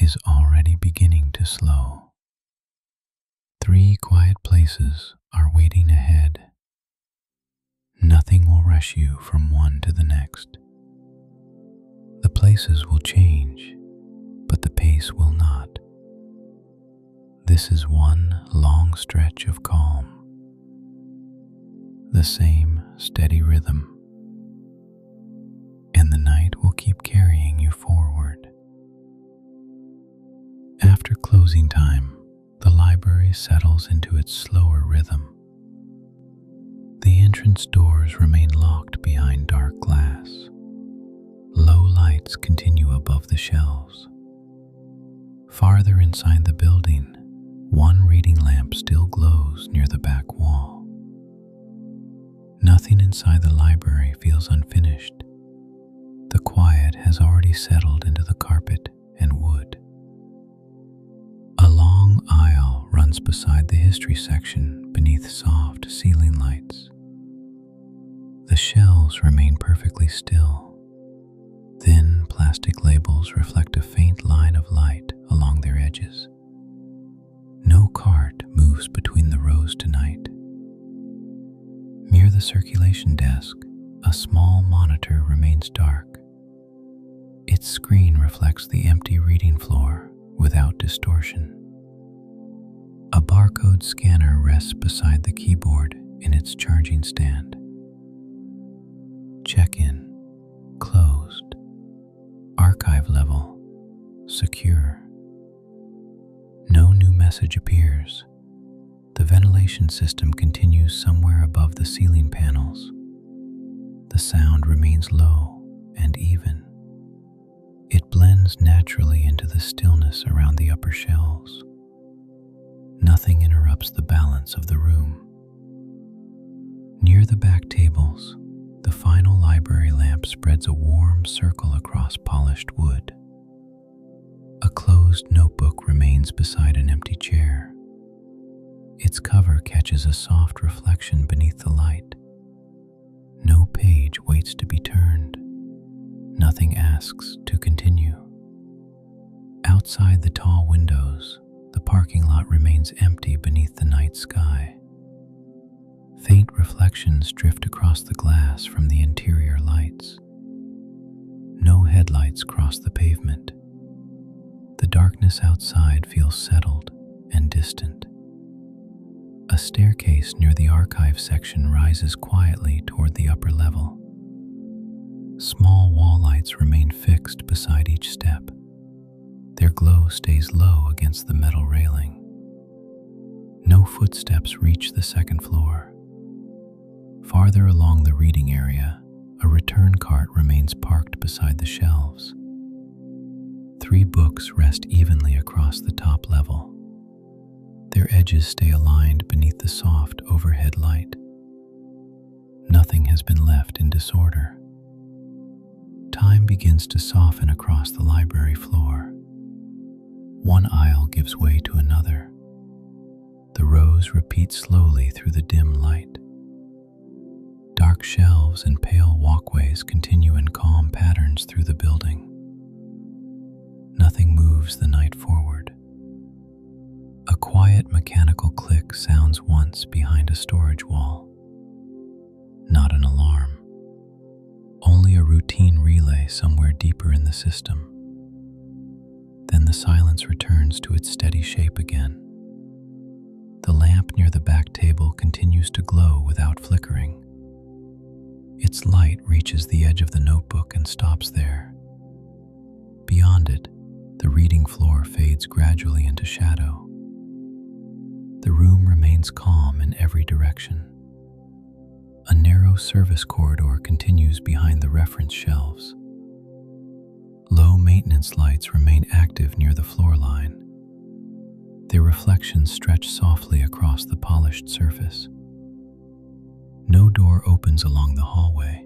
is already beginning to slow. 3 quiet places are waiting ahead. Nothing will rush you from one to the next. The places will change, but the pace will not. This is one long stretch of calm. The same steady rhythm. And the night will keep carrying you forward. After closing time, the library settles into its slower rhythm. The entrance doors remain locked behind dark glass. Low lights continue above the shelves. Farther inside the building, one reading lamp still glows near the back wall. Nothing inside the library feels unfinished. The quiet has already settled into the carpet and wood. A long aisle runs beside the history section beneath soft ceiling lights. The shelves remain perfectly still. Thin plastic labels reflect a faint line of light along their edges. No cart moves between the rows tonight. Near the circulation desk, a small monitor remains dark. Its screen reflects the empty reading floor without distortion. A barcode scanner rests beside the keyboard in its charging stand. Check-in, closed. Archive level, secure. No new message appears. The ventilation system continues somewhere above the ceiling panels. The sound remains low and even. It blends naturally into the stillness around the upper shelves. Nothing interrupts the balance of the room. Near the back tables, the final library lamp spreads a warm circle across polished wood. A closed notebook remains beside an empty chair. Its cover catches a soft reflection beneath the light. No page waits to be turned. Nothing asks to continue. Outside the tall windows, the parking lot remains empty beneath the night sky. Faint reflections drift across the glass from the interior lights. No headlights cross the pavement. The darkness outside feels settled and distant. A staircase near the archive section rises quietly toward the upper level. Small wall lights remain fixed beside each step. Their glow stays low against the metal railing. No footsteps reach the second floor. Farther along the reading area, a return cart remains parked beside the shelves. 3 books rest evenly across the top level. Their edges stay aligned beneath the soft overhead light. Nothing has been left in disorder. Time begins to soften across the library floor. One aisle gives way to another. The rows repeat slowly through the dim light. Dark shelves and pale walkways continue in calm patterns through the building. Nothing moves the night forward. A quiet mechanical click sounds once behind a storage wall. Not an alarm. Only a routine relay somewhere deeper in the system. Then the silence returns to its steady shape again. The lamp near the back table continues to glow without flickering. Its light reaches the edge of the notebook and stops there. Beyond it, the reading floor fades gradually into shadow. The room remains calm in every direction. A narrow service corridor continues behind the reference shelves. Low maintenance lights remain active near the floor line. Their reflections stretch softly across the polished surface. No door opens along the hallway.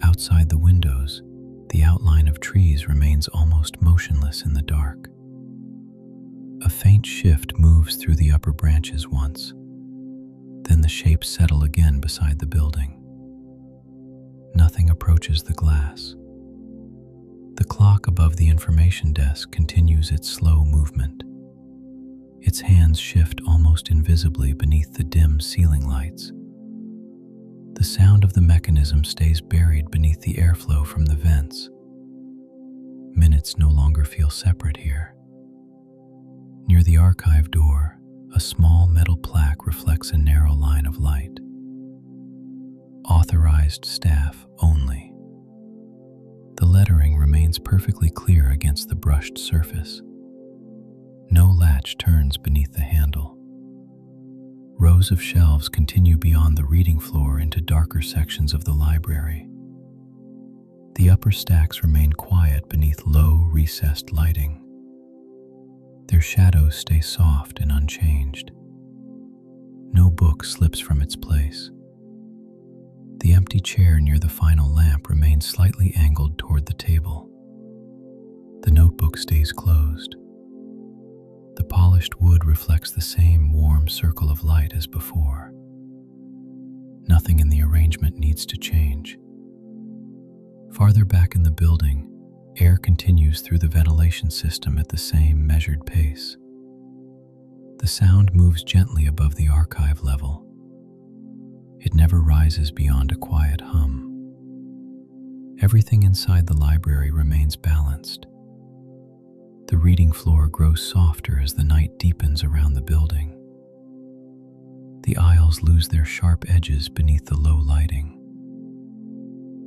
Outside the windows, the outline of trees remains almost motionless in the dark. A faint shift moves through the upper branches once. Then the shapes settle again beside the building. Nothing approaches the glass. The clock above the information desk continues its slow movement. Its hands shift almost invisibly beneath the dim ceiling lights. The sound of the mechanism stays buried beneath the airflow from the vents. Minutes no longer feel separate here. Near the archive door, a small metal plaque reflects a narrow line of light. Authorized staff only. The lettering remains perfectly clear against the brushed surface. No latch turns beneath the handle. Rows of shelves continue beyond the reading floor into darker sections of the library. The upper stacks remain quiet beneath low, recessed lighting. Their shadows stay soft and unchanged. No book slips from its place. The empty chair near the final lamp remains slightly angled toward the table. The notebook stays closed. The polished wood reflects the same warm circle of light as before. Nothing in the arrangement needs to change. Farther back in the building, air continues through the ventilation system at the same measured pace. The sound moves gently above the archive level. It never rises beyond a quiet hum. Everything inside the library remains balanced. The reading floor grows softer as the night deepens around the building. The aisles lose their sharp edges beneath the low lighting.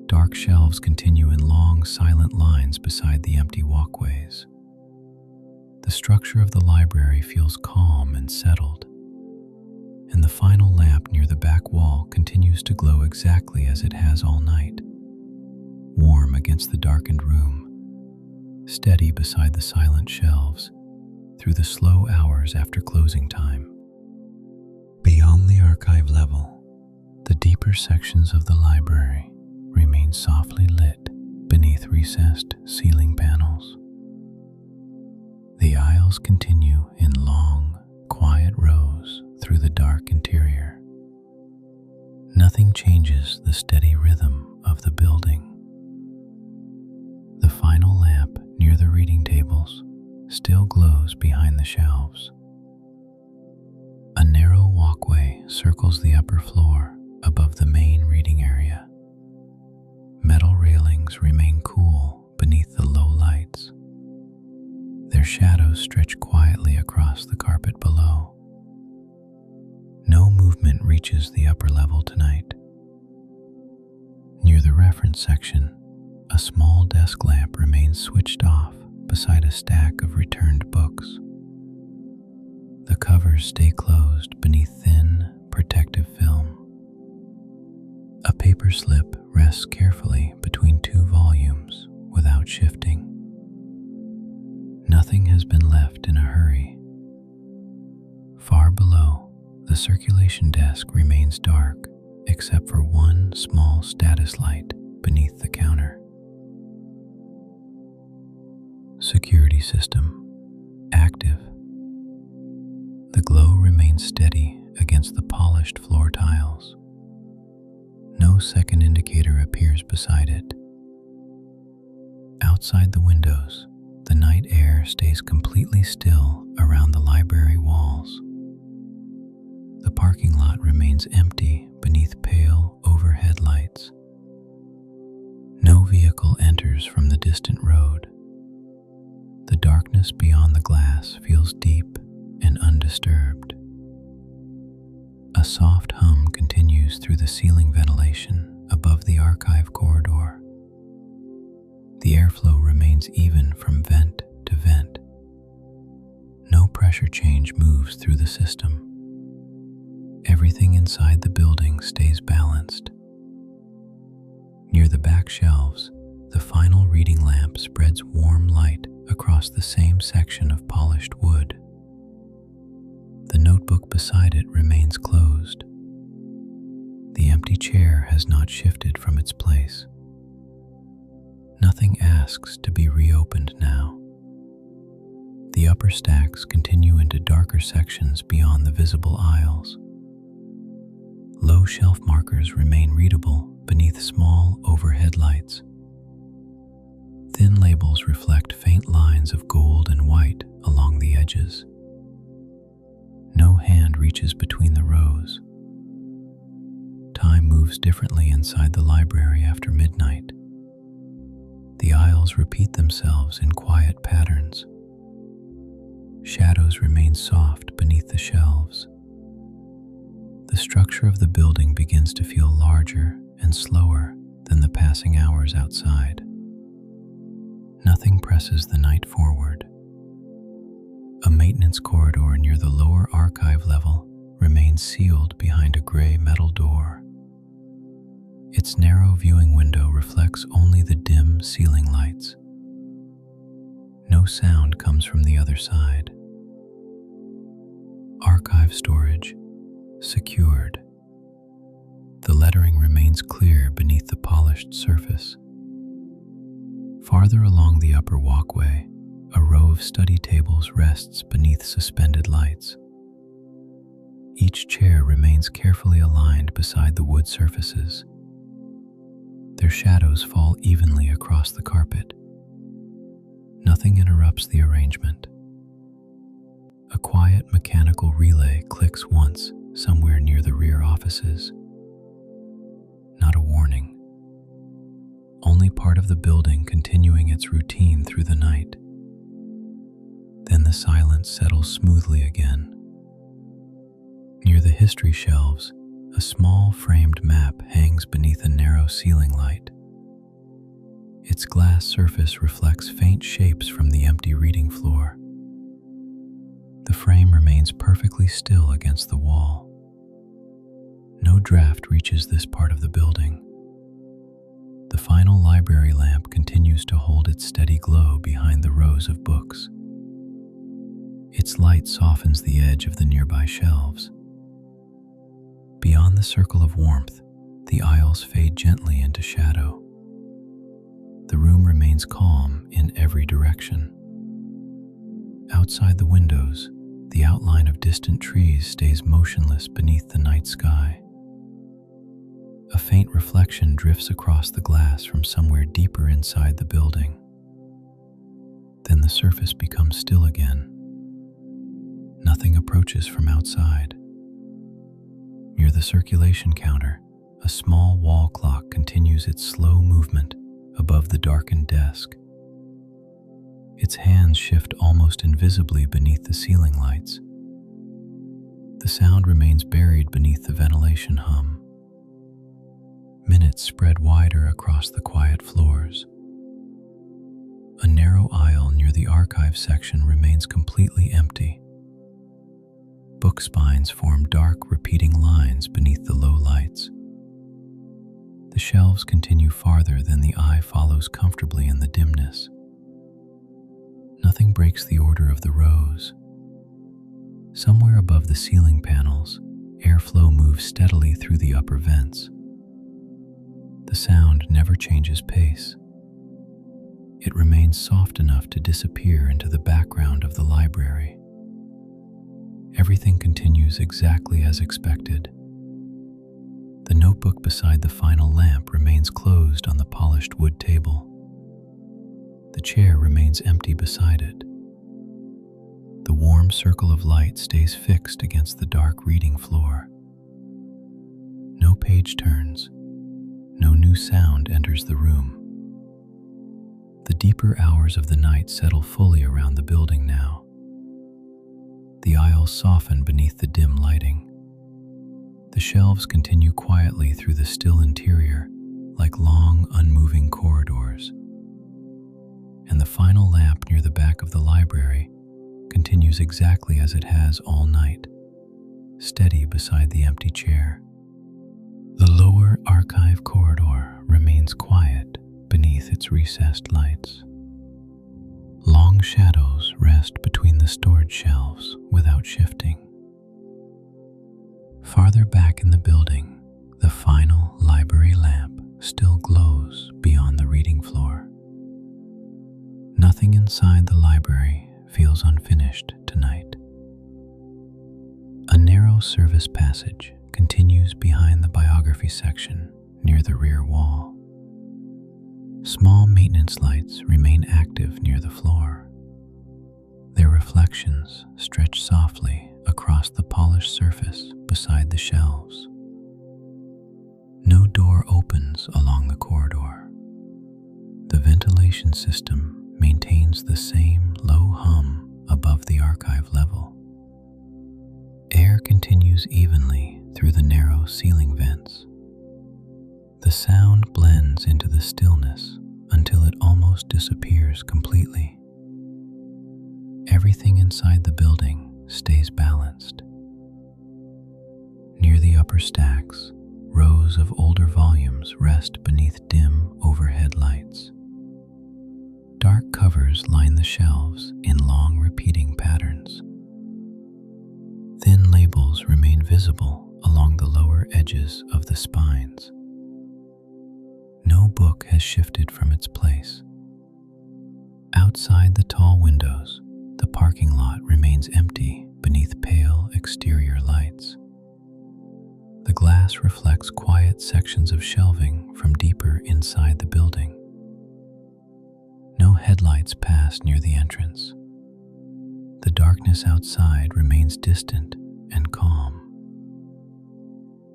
Dark shelves continue in long, silent lines beside the empty walkways. The structure of the library feels calm and settled, and the final lamp near the back wall continues to glow exactly as it has all night, warm against the darkened room, steady beside the silent shelves through the slow hours after closing time. Beyond the archive level, the deeper sections of the library remain softly lit beneath recessed ceiling panels. The aisles continue in long, quiet rows through the dark interior. Nothing changes the steady rhythm of the building. The final lamp near the reading tables still glows behind the shelves. A narrow walkway circles the upper floor above the main reading area. Metal railings remain cool beneath the low lights. Their shadows stretch quietly across the carpet below. No movement reaches the upper level tonight. Near the reference section, a small desk lamp remains switched off beside a stack of returned books. The covers stay closed beneath thin, protective film. A paper slip rests carefully between two volumes without shifting. Nothing has been left in a hurry. Far below, the circulation desk remains dark except for one small status light beneath the counter. Security system active. The glow remains steady against the polished floor tiles. No second indicator appears beside it. Outside the windows, the night air stays completely still around the library walls. The parking lot remains empty beneath pale overhead lights. No vehicle enters from the distant road. The darkness beyond the glass feels deep and undisturbed. A soft hum continues through the ceiling ventilation above the archive corridor. The airflow remains even from vent to vent. No pressure change moves through the system. Everything inside the building stays balanced. Near the back shelves, the final reading lamp spreads warm light across the same section of polished wood. The notebook beside it remains closed. The empty chair has not shifted from its place. Nothing asks to be reopened now. The upper stacks continue into darker sections beyond the visible aisles. Low shelf markers remain readable beneath small overhead lights. Thin labels reflect faint lines of gold and white along the edges. No hand reaches between the rows. Time moves differently inside the library after midnight. The aisles repeat themselves in quiet patterns. Shadows remain soft beneath the shelves. The structure of the building begins to feel larger and slower than the passing hours outside. Nothing presses the night forward. A maintenance corridor near the lower archive level remains sealed behind a gray metal door. Its narrow viewing window reflects only the dim ceiling lights. No sound comes from the other side. Archive storage secured. The lettering remains clear beneath the polished surface. Farther along the upper walkway, a row of study tables rests beneath suspended lights. Each chair remains carefully aligned beside the wood surfaces. Their shadows fall evenly across the carpet. Nothing interrupts the arrangement. A quiet mechanical relay clicks once somewhere near the rear offices. Not a warning. Only part of the building continuing its routine through the night. Then the silence settles smoothly again. Near the history shelves, a small framed map hangs beneath a narrow ceiling light. Its glass surface reflects faint shapes from the empty reading floor. The frame remains perfectly still against the wall. No draft reaches this part of the building. The final library lamp continues to hold its steady glow behind the rows of books. Its light softens the edge of the nearby shelves. Beyond the circle of warmth, the aisles fade gently into shadow. The room remains calm in every direction. Outside the windows, the outline of distant trees stays motionless beneath the night sky. A faint reflection drifts across the glass from somewhere deeper inside the building. Then the surface becomes still again. Nothing approaches from outside. Near the circulation counter, a small wall clock continues its slow movement above the darkened desk. Its hands shift almost invisibly beneath the ceiling lights. The sound remains buried beneath the ventilation hum. Minutes spread wider across the quiet floors. A narrow aisle near the archive section remains completely empty. Book spines form dark, repeating lines beneath the low lights. The shelves continue farther than the eye follows comfortably in the dimness. Nothing breaks the order of the rows. Somewhere above the ceiling panels, airflow moves steadily through the upper vents. The sound never changes pace. It remains soft enough to disappear into the background of the library. Everything continues exactly as expected. The notebook beside the final lamp remains closed on the polished wood table. The chair remains empty beside it. The warm circle of light stays fixed against the dark reading floor. No page turns. No new sound enters the room. The deeper hours of the night settle fully around the building now. The aisles soften beneath the dim lighting. The shelves continue quietly through the still interior, like long, unmoving corridors. And the final lamp near the back of the library continues exactly as it has all night, steady beside the empty chair. The lower archive corridor remains quiet beneath its recessed lights. Long shadows rest between the storage shelves without shifting. Farther back in the building, the final library lamp still glows beyond the reading floor. Nothing inside the library feels unfinished tonight. A narrow service passage continues behind the biography section near the rear wall. Small maintenance lights remain active near the floor. Their reflections stretch softly across the polished surface beside the shelves. No door opens along the corridor. The ventilation system maintains the same low hum above the archive level. Air continues evenly through the narrow ceiling vents. The sound blends into the stillness until it almost disappears completely. Everything inside the building stays balanced. Near the upper stacks, rows of older volumes rest beneath dim overhead lights. Dark covers line the shelves in long repeating patterns. Thin labels remain visible along the lower edges of the spines. No book has shifted from its place. Outside the tall windows, the parking lot remains empty beneath pale exterior lights. The glass reflects quiet sections of shelving from deeper inside the building. No headlights pass near the entrance. The darkness outside remains distant and calm.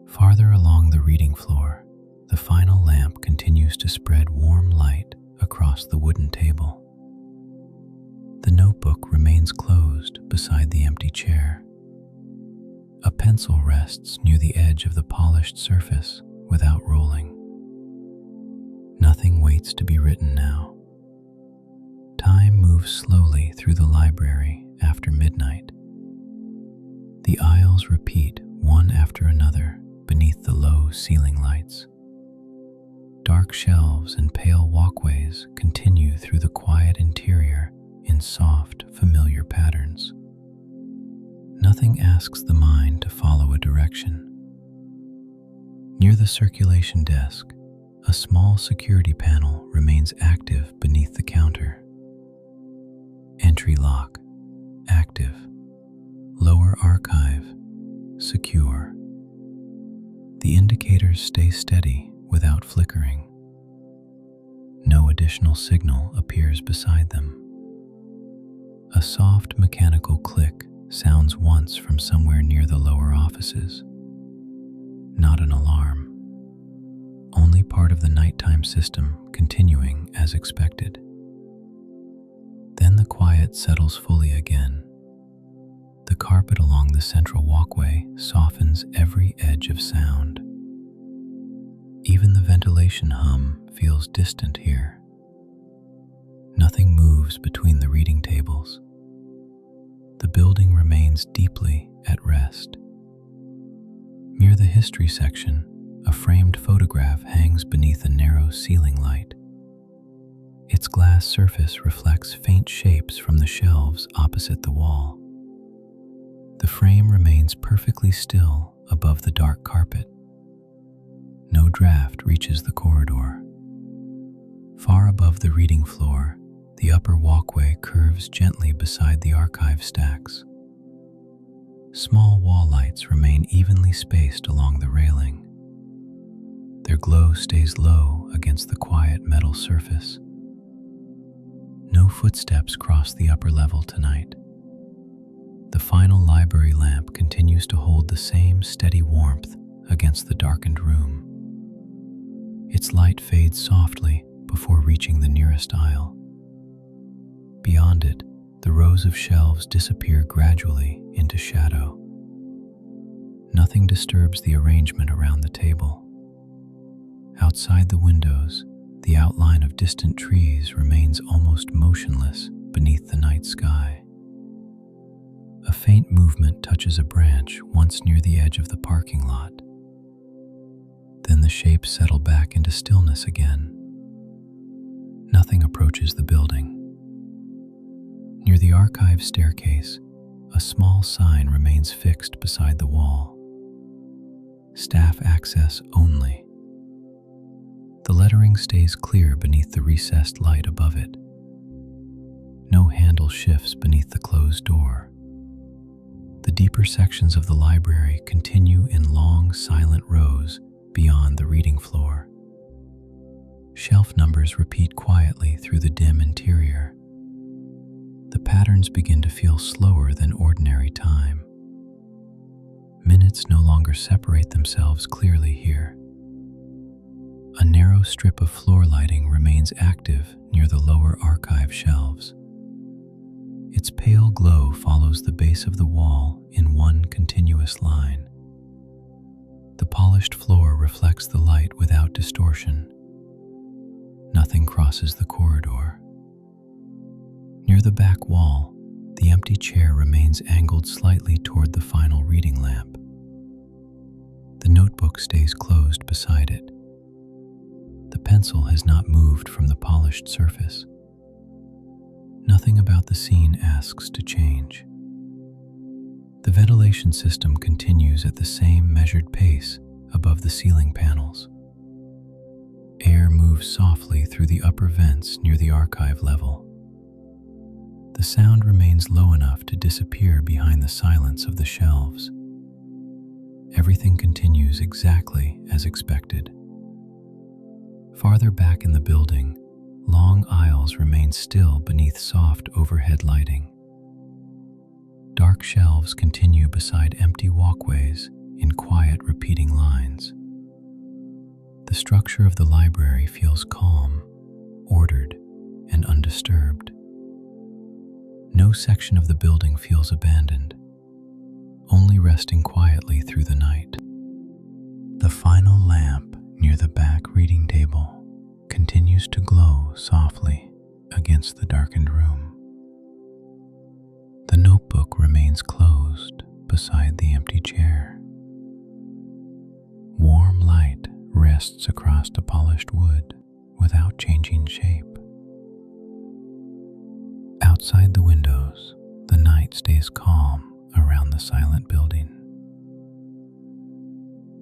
Farther along the reading floor, the final lamp continues to spread warm light across the wooden table. The notebook remains closed beside the empty chair. A pencil rests near the edge of the polished surface without rolling. Nothing waits to be written now. Time moves slowly through the library after midnight. The aisles repeat one after another beneath the low ceiling lights. Dark shelves and pale walkways continue through the quiet interior in soft, familiar patterns. Nothing asks the mind to follow a direction. Near the circulation desk, a small security panel remains active beneath the counter. Entry lock, active. Lower archive, secure. The indicators stay steady without flickering. No additional signal appears beside them. A soft mechanical click sounds once from somewhere near the lower offices. Not an alarm. Only part of the nighttime system continuing as expected. Then the quiet settles fully again. The carpet along the central walkway softens every edge of sound. Even the ventilation hum feels distant here. Nothing moves between the reading tables. The building remains deeply at rest. Near the history section, a framed photograph hangs beneath a narrow ceiling light. Its glass surface reflects faint shapes from the shelves opposite the wall. The frame remains perfectly still above the dark carpet. No draft reaches the corridor. Far above the reading floor, the upper walkway curves gently beside the archive stacks. Small wall lights remain evenly spaced along the railing. Their glow stays low against the quiet metal surface. No footsteps cross the upper level tonight. The final library lamp continues to hold the same steady warmth against the darkened room. Its light fades softly before reaching the nearest aisle. Beyond it, the rows of shelves disappear gradually into shadow. Nothing disturbs the arrangement around the table. Outside the windows, the outline of distant trees remains almost motionless beneath the night sky. A faint movement touches a branch once near the edge of the parking lot. Then the shapes settle back into stillness again. Nothing approaches the building. Near the archive staircase, a small sign remains fixed beside the wall. Staff access only. The lettering stays clear beneath the recessed light above it. No handle shifts beneath the closed door. The deeper sections of the library continue in long, silent rows beyond the reading floor. Shelf numbers repeat quietly through the dim interior. The patterns begin to feel slower than ordinary time. Minutes no longer separate themselves clearly here. A narrow strip of floor lighting remains active near the lower archive shelves. Its pale glow follows the base of the wall in one continuous line. The polished floor reflects the light without distortion. Nothing crosses the corridor. Near the back wall, the empty chair remains angled slightly toward the final reading lamp. The notebook stays closed beside it. The pencil has not moved from the polished surface. Nothing about the scene asks to change. The ventilation system continues at the same measured pace above the ceiling panels. Air moves softly through the upper vents near the archive level. The sound remains low enough to disappear behind the silence of the shelves. Everything continues exactly as expected. Farther back in the building, long aisles remain still beneath soft overhead lighting. Dark shelves continue beside empty walkways in quiet repeating lines. The structure of the library feels calm, ordered, and undisturbed. No section of the building feels abandoned, only resting quietly through the night. The final lamp near the back reading table continues to glow softly against the darkened room. The notebook remains closed beside the empty chair. Warm light rests across the polished wood without changing shape. Outside the windows, the night stays calm around the silent building.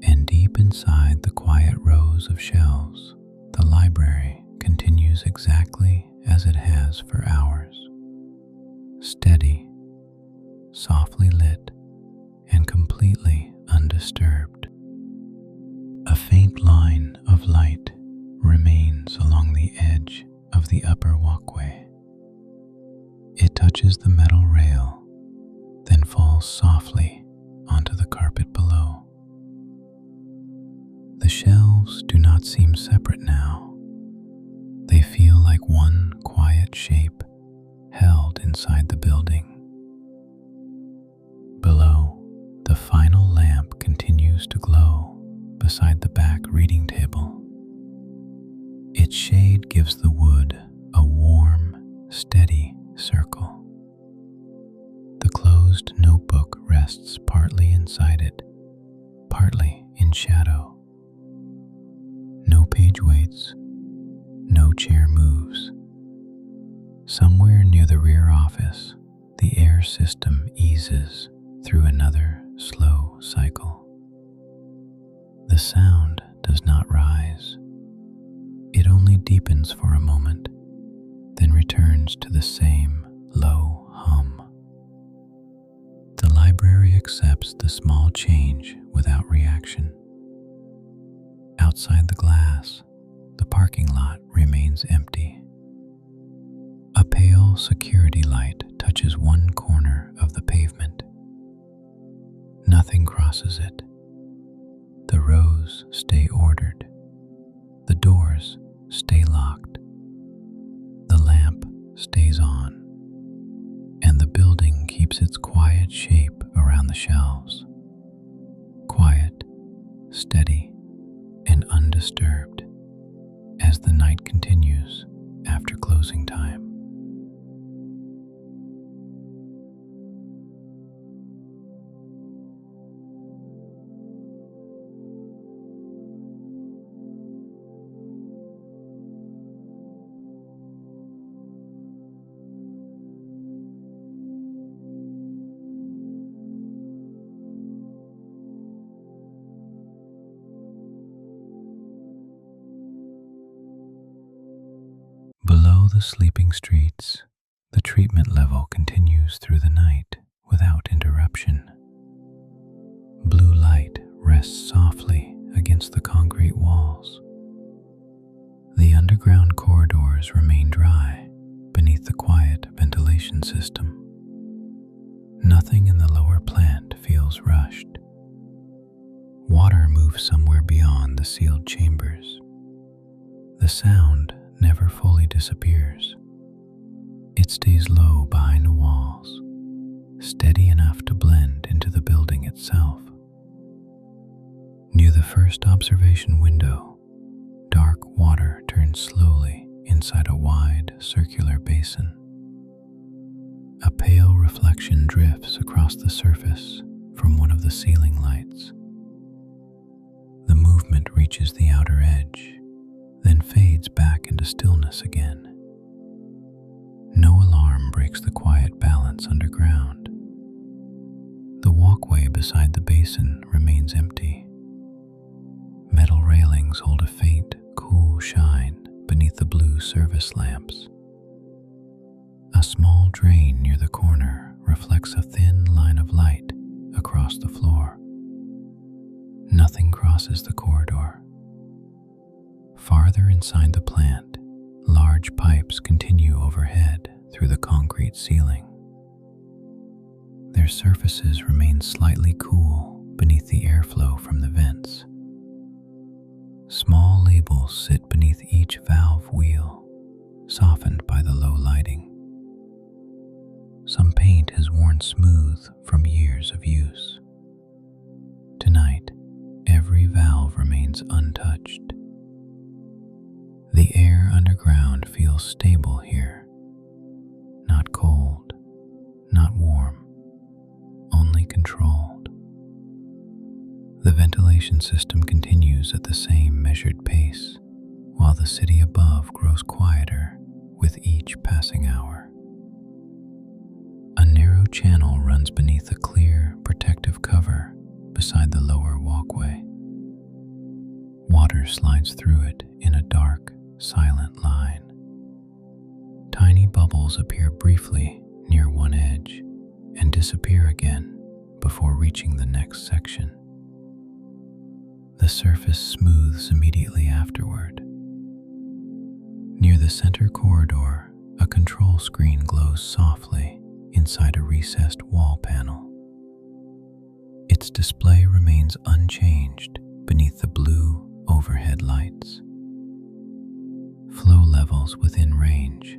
And deep inside the quiet rows of shelves, the library continues exactly as it has for hours. Steady, softly lit, and completely undisturbed. A faint line of light remains along the edge of the upper walkway. It touches the metal rail, then falls softly onto the carpet below. The shelves do not seem separate now. They feel like one quiet shape held inside the building. Below, the final lamp continues to glow beside the back reading table. Its shade gives the wood a warm, steady circle. The closed notebook rests partly inside it, partly in shadow. No page waits, no chair moves. Somewhere near the rear office, the air system eases through another slow cycle. The sound does not rise. It only deepens for a moment, then returns to the same low hum. The library accepts the small change without reaction. Outside the glass, the parking lot remains empty. A pale security light touches one corner of the pavement. Nothing crosses it. The rows stay ordered. The doors stay locked. The lamp stays on, and the building keeps its quiet shape around the shelves. Quiet, steady, and undisturbed as the night continues after closing time. Below the sleeping streets, the treatment level continues through the night without interruption. Blue light rests softly against the concrete walls. The underground corridors remain dry beneath the quiet ventilation system. Nothing in the lower plant feels rushed. Water moves somewhere beyond the sealed chambers. The sound never fully disappears. It stays low behind the walls, steady enough to blend into the building itself. Near the first observation window, dark water turns slowly inside a wide, circular basin. A pale reflection drifts across the surface from one of the ceiling lights. The movement reaches the outer edge, then fades back into stillness again. No alarm breaks the quiet balance underground. The walkway beside the basin remains empty. Metal railings hold a faint, cool shine beneath the blue service lamps. A small drain near the corner reflects a thin line of light across the floor. Nothing crosses the corridor. Farther inside the plant, large pipes continue overhead through the concrete ceiling. Their surfaces remain slightly cool beneath the airflow from the vents. Small labels sit beneath each valve wheel, softened by the low lighting. Some paint has worn smooth from years of use. Tonight, every valve remains untouched. The air underground feels stable here. Not cold, not warm, only controlled. The ventilation system continues at the same measured pace, while the city above grows quieter with each passing hour. A narrow channel runs beneath a clear, protective cover beside the lower walkway. Water slides through it in a dark, silent line. Tiny bubbles appear briefly near one edge and disappear again before reaching the next section. The surface smooths immediately afterward. Near the center corridor, a control screen glows softly inside a recessed wall panel. Its display remains unchanged beneath the blue overhead lights. Flow levels within range.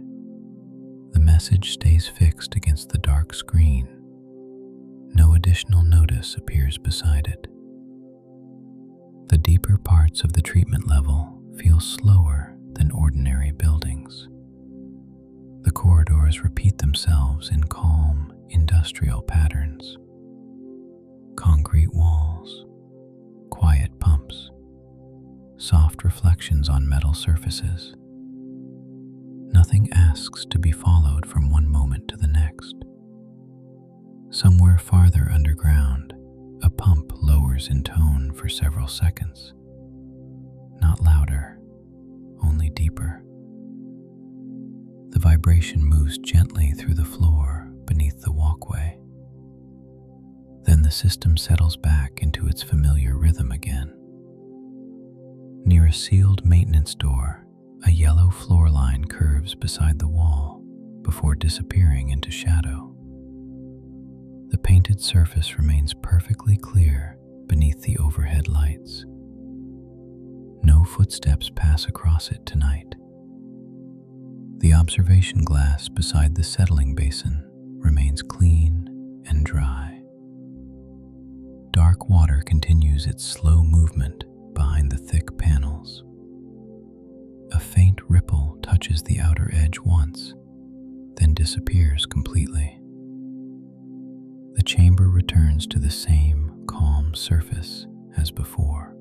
The message stays fixed against the dark screen. No additional notice appears beside it. The deeper parts of the treatment level feel slower than ordinary buildings. The corridors repeat themselves in calm, industrial patterns. Concrete walls, quiet pumps, soft reflections on metal surfaces. Nothing asks to be followed from one moment to the next. Somewhere farther underground, a pump lowers in tone for several seconds. Not louder, only deeper. The vibration moves gently through the floor beneath the walkway. Then the system settles back into its familiar rhythm again. Near a sealed maintenance door, a yellow floor line curves beside the wall before disappearing into shadow. The painted surface remains perfectly clear beneath the overhead lights. No footsteps pass across it tonight. The observation glass beside the settling basin remains clean and dry. Dark water continues its slow movement behind the thick panels. A faint ripple touches the outer edge once, then disappears completely. The chamber returns to the same calm surface as before.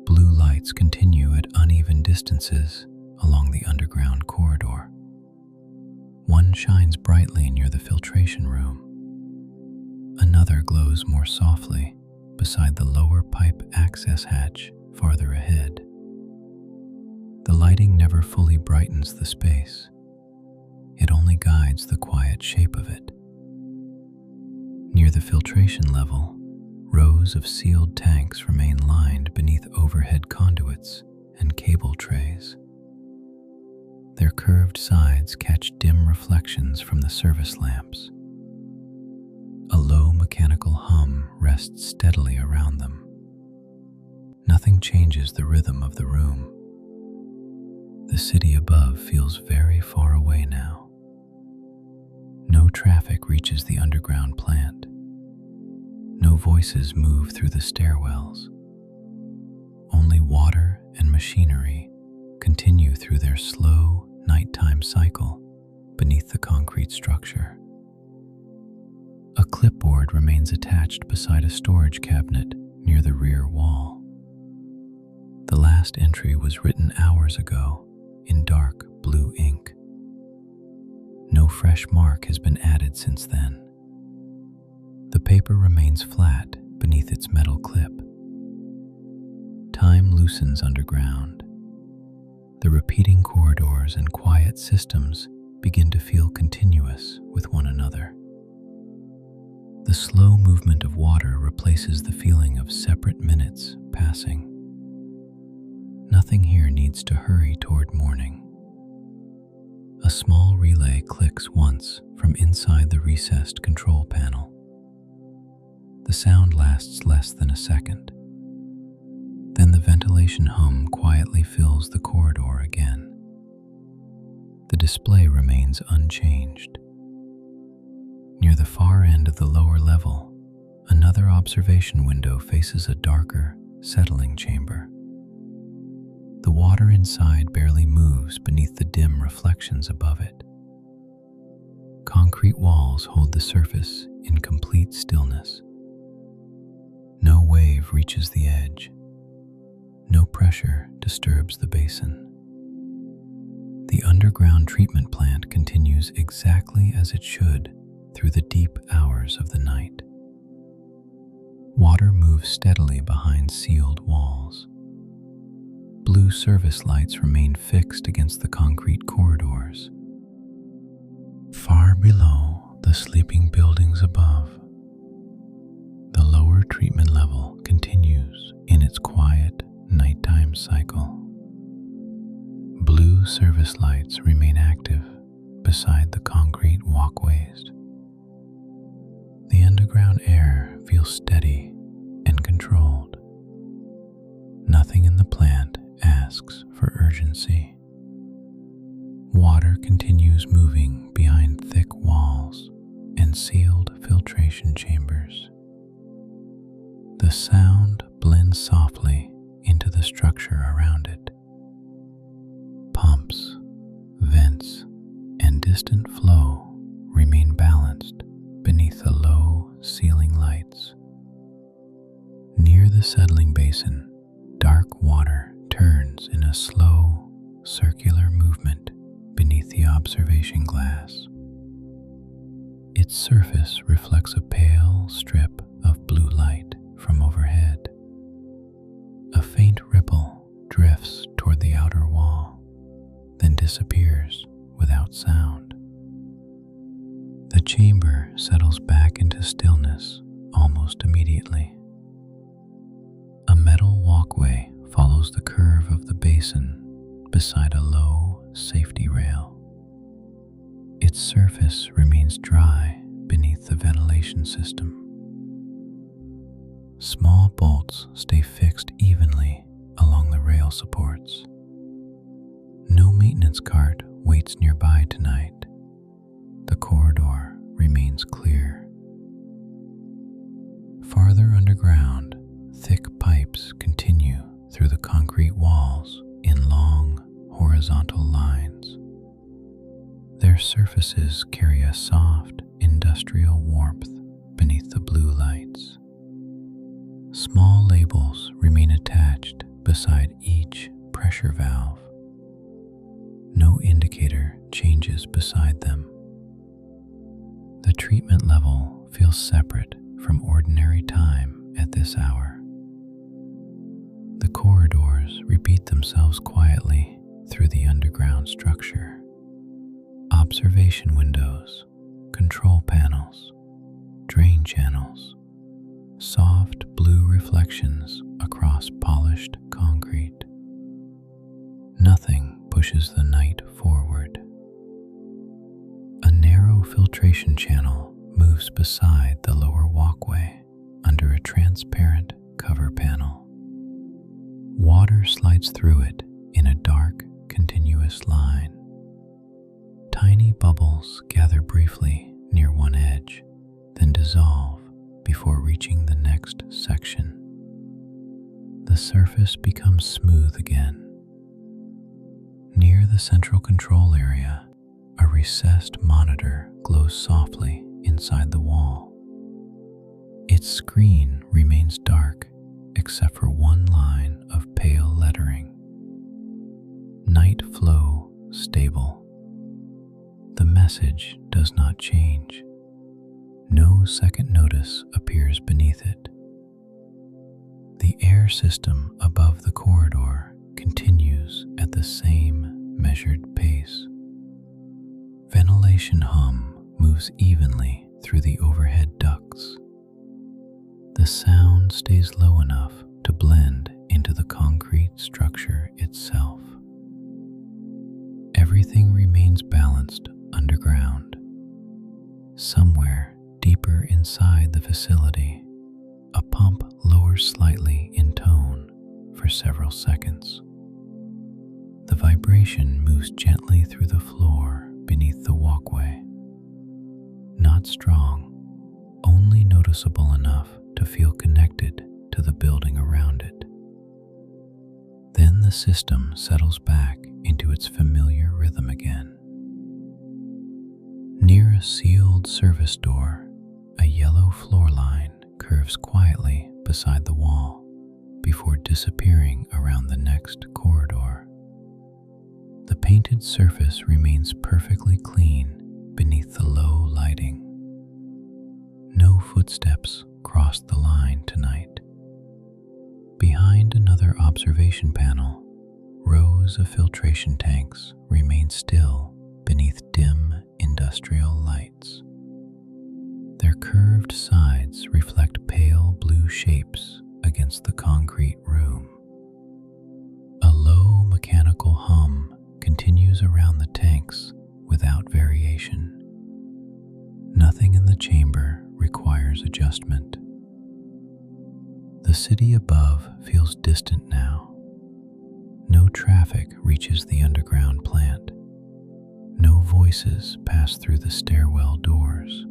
Blue lights continue at uneven distances along the underground corridor. One shines brightly near the filtration room. Another glows more softly beside the lower pipe access hatch farther ahead. The lighting never fully brightens the space. It only guides the quiet shape of it. Near the filtration level, rows of sealed tanks remain lined beneath overhead conduits and cable trays. Their curved sides catch dim reflections from the service lamps. A low mechanical hum rests steadily around them. Nothing changes the rhythm of the room. The city above feels very far away now. No traffic reaches the underground plant. No voices move through the stairwells. Only water and machinery continue through their slow nighttime cycle beneath the concrete structure. A clipboard remains attached beside a storage cabinet near the rear wall. The last entry was written hours ago in dark blue ink. No fresh mark has been added since then. The paper remains flat beneath its metal clip. Time loosens underground. The repeating corridors and quiet systems begin to feel continuous with one another. The slow movement of water replaces the feeling of separate minutes passing. Nothing here needs to hurry toward morning. A small relay clicks once from inside the recessed control panel. The sound lasts less than a second. Then the ventilation hum quietly fills the corridor again. The display remains unchanged. Near the far end of the lower level, another observation window faces a darker, settling chamber. The water inside barely moves beneath the dim reflections above it. Concrete walls hold the surface in complete stillness. No wave reaches the edge. No pressure disturbs the basin. The underground treatment plant continues exactly as it should through the deep hours of the night. Water moves steadily behind sealed walls. Blue service lights remain fixed against the concrete corridors. Far below the sleeping buildings above, the lower treatment level continues in its quiet nighttime cycle. Blue service lights remain active beside the concrete walkways. The underground air feels steady and controlled. Nothing in the plant asks for urgency. Water continues moving behind thick walls and sealed filtration chambers. The sound blends softly into the structure around it. Pumps, vents, and distant flow remain balanced beneath the low ceiling lights. Near the settling basin, dark water turns in a slow, circular movement beneath the observation glass. Its surface reflects a pale strip of blue light from overhead. A faint ripple drifts toward the outer wall, then disappears without sound. The chamber settles back into stillness almost immediately. A metal walkway follows the curve of the basin beside a low safety rail. Its surface remains dry beneath the ventilation system. Small bolts stay fixed evenly along the rail supports. No maintenance cart waits nearby tonight. The corridor remains clear. Farther underground, thick pipes continue through the concrete walls in long, horizontal lines. Their surfaces carry a soft, industrial warmth beneath the blue lights. Small labels remain attached beside each pressure valve. No indicator changes beside them. The treatment level feels separate from ordinary time at this hour. The corridors repeat themselves quietly through the underground structure. Observation windows, control panels, drain channels, soft blue reflections across polished concrete. pushes the night forward. A narrow filtration channel moves beside the lower walkway under a transparent cover panel. Water slides through it in a dark, continuous line. Tiny bubbles gather briefly near one edge, then dissolve before reaching the next section. The surface becomes smooth again. Near the central control area, a recessed monitor glows softly inside the wall. Its screen remains dark except for one line of pale lettering. Night flow stable. The message does not change. No second notice appears beneath it. The air system above the corridor continues at the same measured pace. Ventilation hum moves evenly through the overhead ducts. The sound stays low enough to blend into the concrete structure itself. Everything remains balanced underground. Somewhere deeper inside the facility, a pump lowers slightly in tone for several seconds. The vibration moves gently through the floor beneath the walkway. Not strong, only noticeable enough to feel connected to the building around it. Then the system settles back into its familiar rhythm again. Near a sealed service door, a yellow floor line curves quietly beside the wall before disappearing around the next corridor. The painted surface remains perfectly clean beneath the low lighting. No footsteps crossed the line tonight. Behind another observation panel, rows of filtration tanks remain still beneath dim industrial lights. Their curved sides reflect pale blue shapes against the concrete room. A low mechanical hum continues around the tanks without variation. Nothing in the chamber requires adjustment. The city above feels distant now. No traffic reaches the underground plant. No voices pass through the stairwell doors.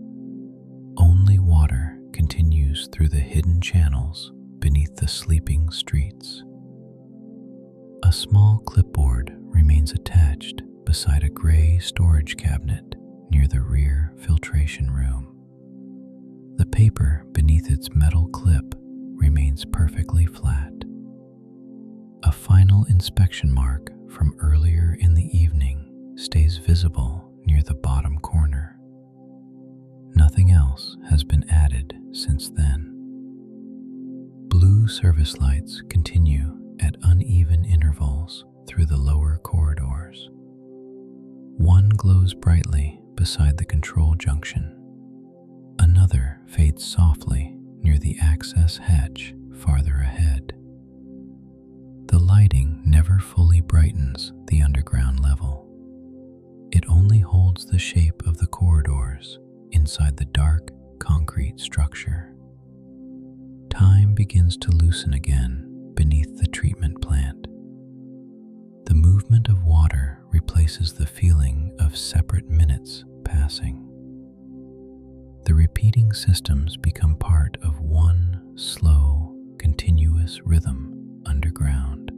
Only water continues through the hidden channels beneath the sleeping streets. A small clipboard remains attached beside a gray storage cabinet near the rear filtration room. The paper beneath its metal clip remains perfectly flat. A final inspection mark from earlier in the evening stays visible near the bottom corner. Nothing else has been added since then. Blue service lights continue at uneven intervals through the lower corridors. One glows brightly beside the control junction. Another fades softly near the access hatch farther ahead. The lighting never fully brightens the underground level. It only holds the shape of the corridors inside the dark concrete structure. Time begins to loosen again beneath the treatment plant. The movement of water replaces the feeling of separate minutes passing. The repeating systems become part of one slow, continuous rhythm underground.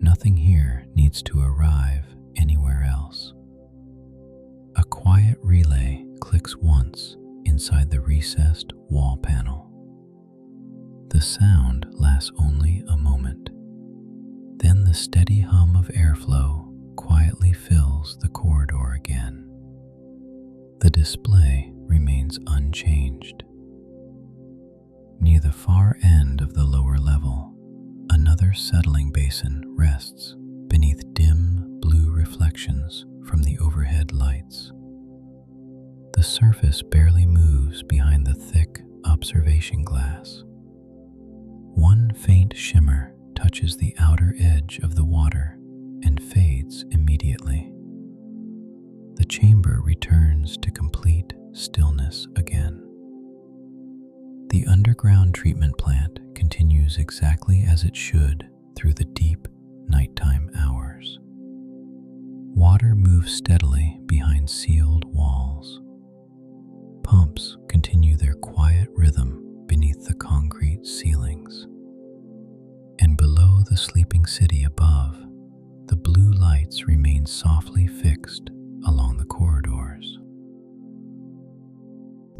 Nothing here needs to arrive anywhere else. A quiet relay clicks once inside the recessed wall panel. The sound lasts only a moment. Then the steady hum of airflow quietly fills the corridor again. The display remains unchanged. Near the far end of the lower level, another settling basin rests beneath dim blue reflections from the overhead lights. The surface barely moves behind the thick observation glass. One faint shimmer touches the outer edge of the water and fades immediately. The chamber returns to complete stillness again. The underground treatment plant continues exactly as it should through the deep nighttime hours. Water moves steadily behind sealed walls. Pumps continue their quiet rhythm beneath the concrete ceilings. And below the sleeping city above, the blue lights remain softly fixed along the corridors.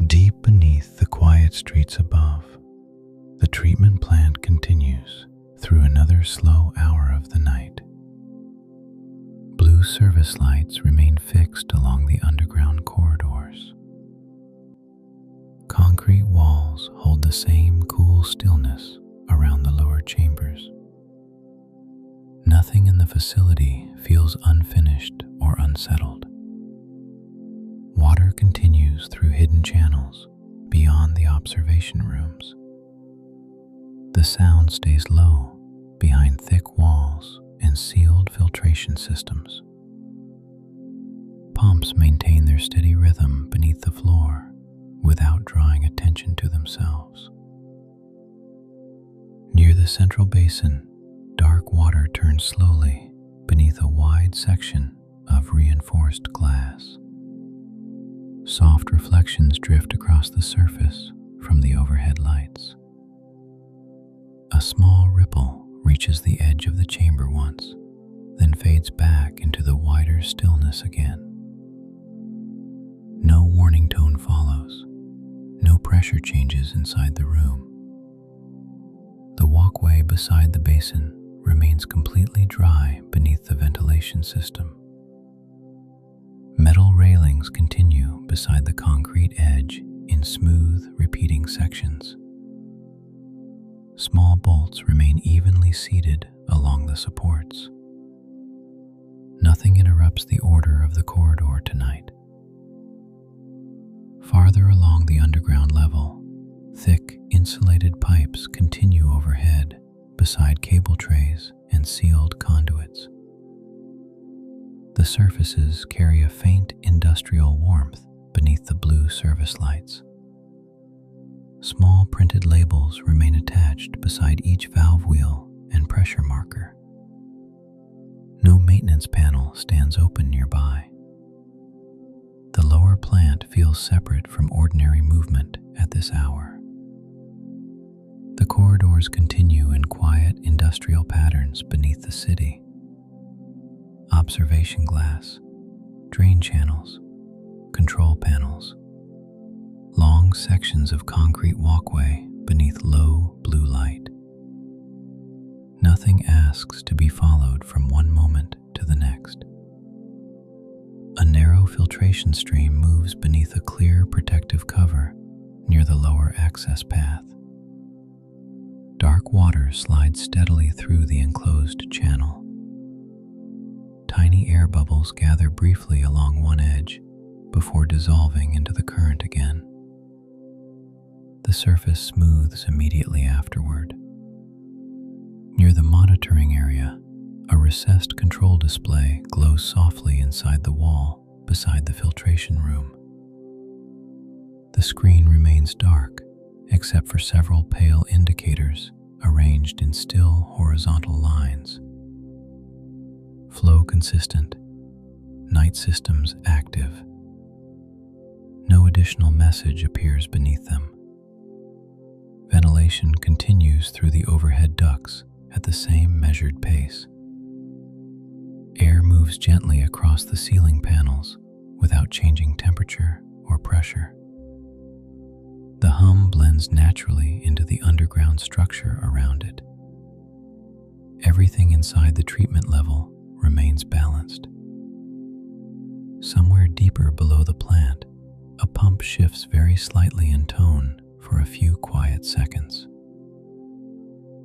Deep beneath the quiet streets above, the treatment plant continues through another slow hour of the night. Blue service lights remain fixed along the underground corridors. Concrete walls hold the same cool stillness around the lower chambers. Nothing in the facility feels unfinished or unsettled. Water continues through hidden channels beyond the observation rooms. The sound stays low behind thick walls and sealed filtration systems. Pumps maintain their steady rhythm beneath the floor without drawing attention to themselves. Near the central basin, dark water turns slowly beneath a wide section of reinforced glass. Soft reflections drift across the surface from the overhead lights. A small ripple reaches the edge of the chamber once, then fades back into the wider stillness again. No warning tone follows. No pressure changes inside the room. The walkway beside the basin remains completely dry beneath the ventilation system. Metal railings continue beside the concrete edge in smooth, repeating sections. Small bolts remain evenly seated along the supports. Nothing interrupts the order of the corridor tonight. Farther along the underground level, thick, insulated pipes continue overhead beside cable trays and sealed conduits. The surfaces carry a faint industrial warmth beneath the blue service lights. Small printed labels remain attached beside each valve wheel and pressure marker. No maintenance panel stands open nearby. The lower plant feels separate from ordinary movement at this hour. The corridors continue in quiet industrial patterns beneath the city. Observation glass, drain channels, control panels, long sections of concrete walkway beneath low blue light. Nothing asks to be followed from one moment to the next. A narrow filtration stream moves beneath a clear protective cover near the lower access path. Dark water slides steadily through the enclosed channel. Tiny air bubbles gather briefly along one edge before dissolving into the current again. The surface smooths immediately afterward. Near the monitoring area, a recessed control display glows softly inside the wall beside the filtration room. The screen remains dark, except for several pale indicators arranged in still horizontal lines. Flow consistent, night systems active. No additional message appears beneath them. Ventilation continues through the overhead ducts at the same measured pace. Air moves gently across the ceiling panels without changing temperature or pressure. The hum blends naturally into the underground structure around it. Everything inside the treatment level remains balanced. Somewhere deeper below the plant, a pump shifts very slightly in tone for a few quiet seconds.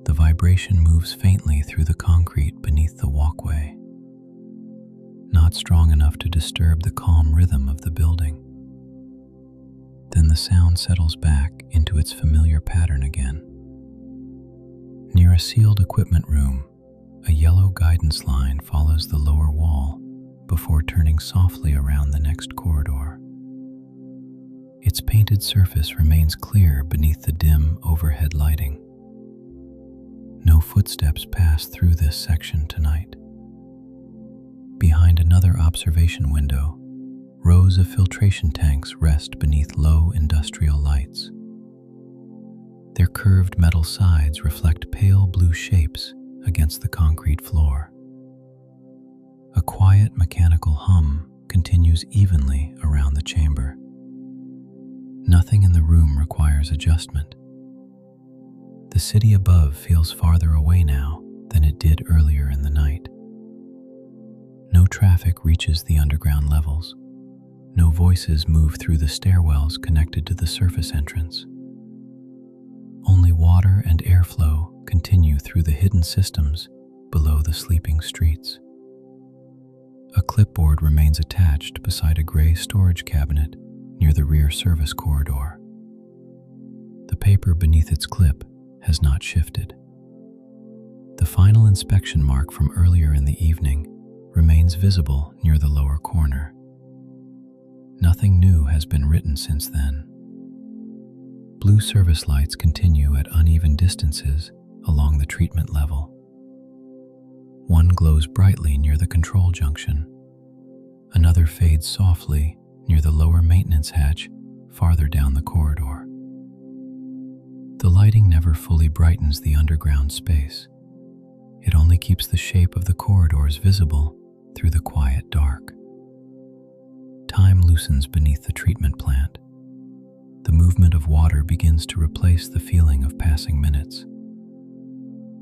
The vibration moves faintly through the concrete beneath the walkway, not strong enough to disturb the calm rhythm of the building. Then the sound settles back into its familiar pattern again. Near a sealed equipment room, A yellow guidance line follows the lower wall before turning softly around the next corridor. Its painted surface remains clear beneath the dim overhead lighting. No footsteps pass through this section tonight. Behind another observation window, rows of filtration tanks rest beneath low industrial lights. Their curved metal sides reflect pale blue shapes against the concrete floor. A quiet mechanical hum continues evenly around the chamber. Nothing in the room requires adjustment. The city above feels farther away now than it did earlier in the night. No traffic reaches the underground levels. No voices move through the stairwells connected to the surface entrance. Only water and airflow continue through the hidden systems below the sleeping streets. A clipboard remains attached beside a gray storage cabinet near the rear service corridor. The paper beneath its clip has not shifted. The final inspection mark from earlier in the evening remains visible near the lower corner. Nothing new has been written since then. Blue service lights continue at uneven distances along the treatment level. One glows brightly near the control junction. Another fades softly near the lower maintenance hatch farther down the corridor. The lighting never fully brightens the underground space. It only keeps the shape of the corridors visible through the quiet dark. Time loosens beneath the treatment plant. The movement of water begins to replace the feeling of passing minutes.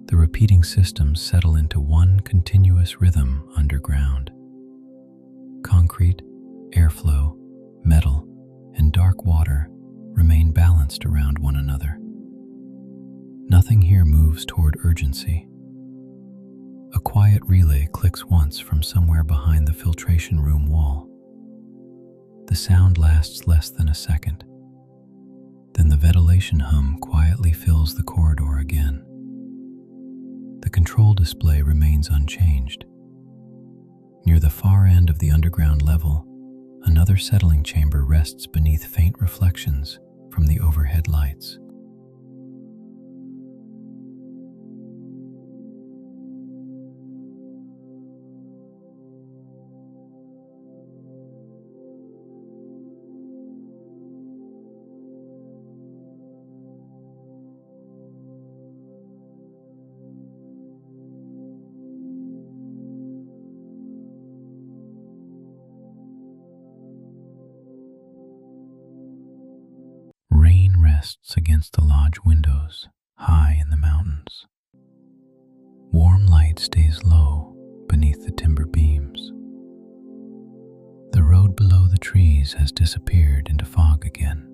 The repeating systems settle into one continuous rhythm underground. Concrete, airflow, metal, and dark water remain balanced around one another. Nothing here moves toward urgency. A quiet relay clicks once from somewhere behind the filtration room wall. The sound lasts less than a second. Then the ventilation hum quietly fills the corridor again. The control display remains unchanged. Near the far end of the underground level, another settling chamber rests beneath faint reflections from the overhead lights. Rain rests against the lodge windows, high in the mountains. Warm light stays low beneath the timber beams. The road below the trees has disappeared into fog again.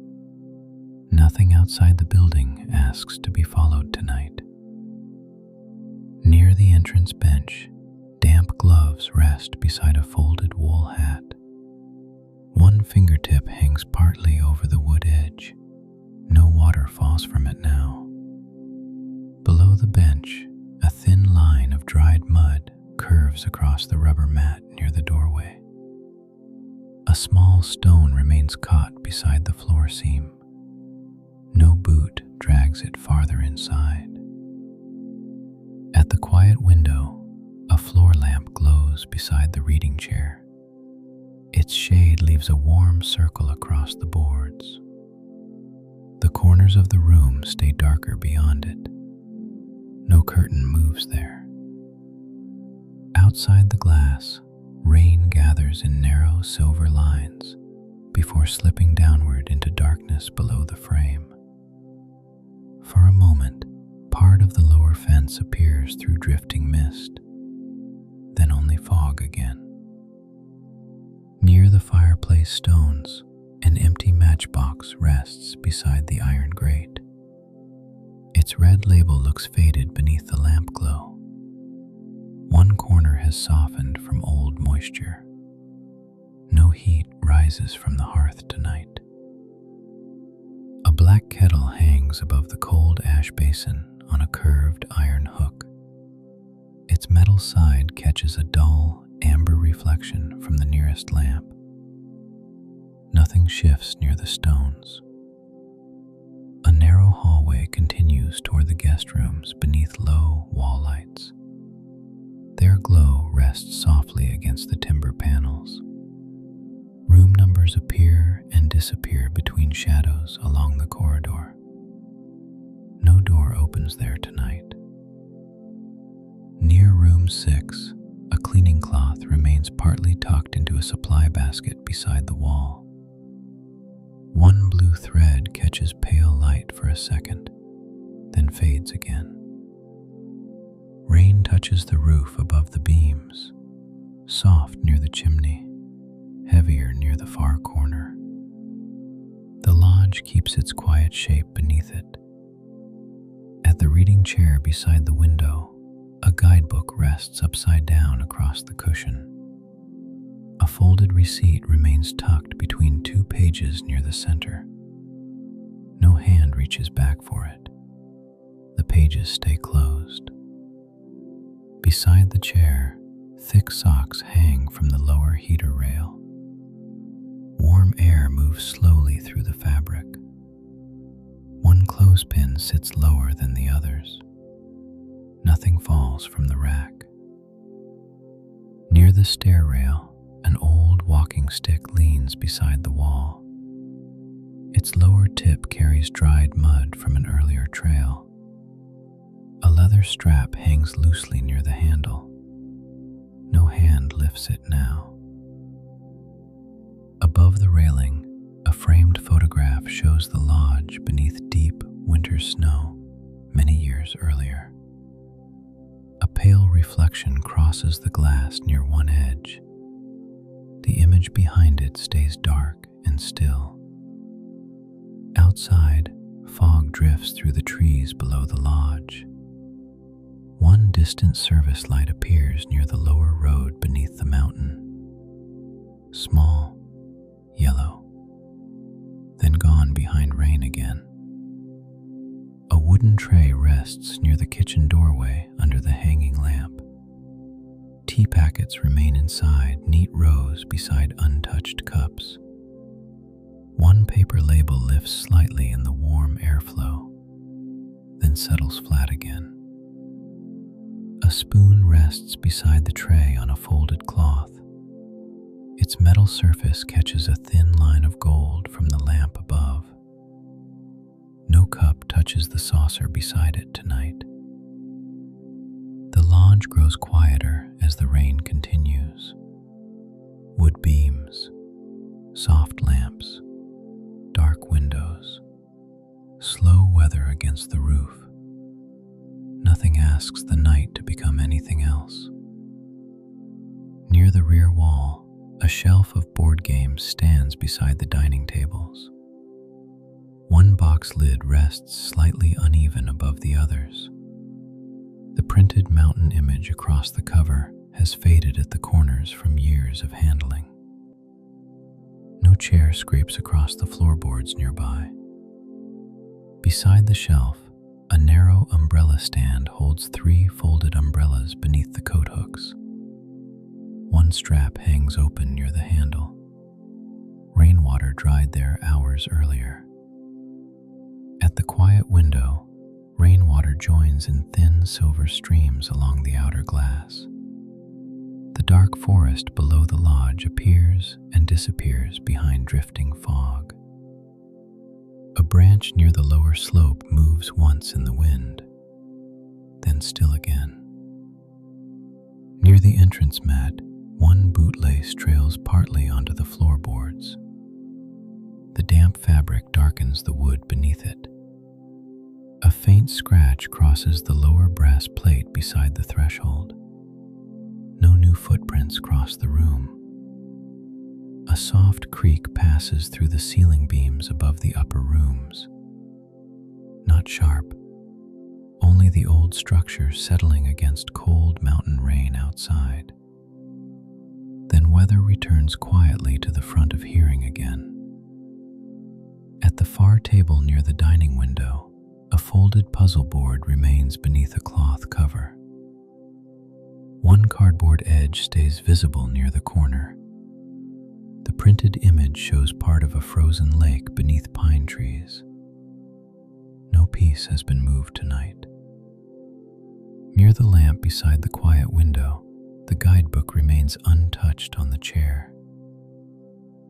Nothing outside the building asks to be followed tonight. Near the entrance bench, damp gloves rest beside a folded wool hat. One fingertip hangs partly over the wood edge. No water falls from it now. Below the bench, a thin line of dried mud curves across the rubber mat near the doorway. A small stone remains caught beside the floor seam. No boot drags it farther inside. At the quiet window, a floor lamp glows beside the reading chair. Its shade leaves a warm circle across the boards. The corners of the room stay darker beyond it. No curtain moves there. Outside the glass, rain gathers in narrow silver lines before slipping downward into darkness below the frame. For a moment, part of the lower fence appears through drifting mist, then only fog again. Near the fireplace stones, an empty matchbox rests beside the iron grate. Its red label looks faded beneath the lamp glow. One corner has softened from old moisture. No heat rises from the hearth tonight. A black kettle hangs above the cold ash basin on a curved iron hook. Its Its metal side catches a dull, amber reflection from the nearest lamp. Nothing shifts near the stones. A narrow hallway continues toward the guest rooms beneath low wall lights. Their glow rests softly against the timber panels. Room numbers appear and disappear between shadows along the corridor. No door opens there tonight. Near room 6, a cleaning cloth remains partly tucked into a supply basket beside the wall. One blue thread catches pale light for a second, then fades again. Rain touches the roof above the beams, soft near the chimney, heavier near the far corner. The lodge keeps its quiet shape beneath it. At the reading chair beside the window, a guidebook rests upside down across the cushion. A folded receipt remains tucked between 2 pages near the center. No hand reaches back for it. The pages stay closed. Beside the chair, thick socks hang from the lower heater rail. Warm air moves slowly through the fabric. One clothespin sits lower than the others. Nothing falls from the rack. Near the stair rail, an old walking stick leans beside the wall. Its lower tip carries dried mud from an earlier trail. A leather strap hangs loosely near the handle. No hand lifts it now. Above the railing, a framed photograph shows the lodge beneath deep winter snow many years earlier. A pale reflection crosses the glass near one edge. The image behind it stays dark and still. Outside, fog drifts through the trees below the lodge. One distant service light appears near the lower road beneath the mountain. Small, yellow, then gone behind rain again. A wooden tray rests near the kitchen doorway under the hanging lamp. Tea packets remain inside neat rows beside untouched cups. One paper label lifts slightly in the warm airflow, then settles flat again. A spoon rests beside the tray on a folded cloth. Its metal surface catches a thin line of gold from the lamp above. No cup touches the saucer beside it tonight. The lodge grows quieter as the rain continues. Wood beams, soft lamps, dark windows, slow weather against the roof. Nothing asks the night to become anything else. Near the rear wall, a shelf of board games stands beside the dining tables. One box lid rests slightly uneven above the others. The printed mountain image across the cover has faded at the corners from years of handling. No chair scrapes across the floorboards nearby. Beside the shelf, a narrow umbrella stand holds 3 folded umbrellas beneath the coat hooks. One strap hangs open near the handle. Rainwater dried there hours earlier. At the quiet window, rainwater joins in thin silver streams along the outer glass. The dark forest below the lodge appears and disappears behind drifting fog. A branch near the lower slope moves once in the wind, then still again. Near the entrance mat, one bootlace trails partly onto the floorboards. The damp fabric darkens the wood beneath it. A faint scratch crosses the lower brass plate beside the threshold. No new footprints cross the room. A soft creak passes through the ceiling beams above the upper rooms. Not sharp, only the old structure settling against cold mountain rain outside. Then weather returns quietly to the front of hearing again. At the far table near the dining window, a folded puzzle board remains beneath a cloth cover. cardboard edge stays visible near the corner. The printed image shows part of a frozen lake beneath pine trees. No piece has been moved tonight. Near the lamp beside the quiet window, the guidebook remains untouched on the chair.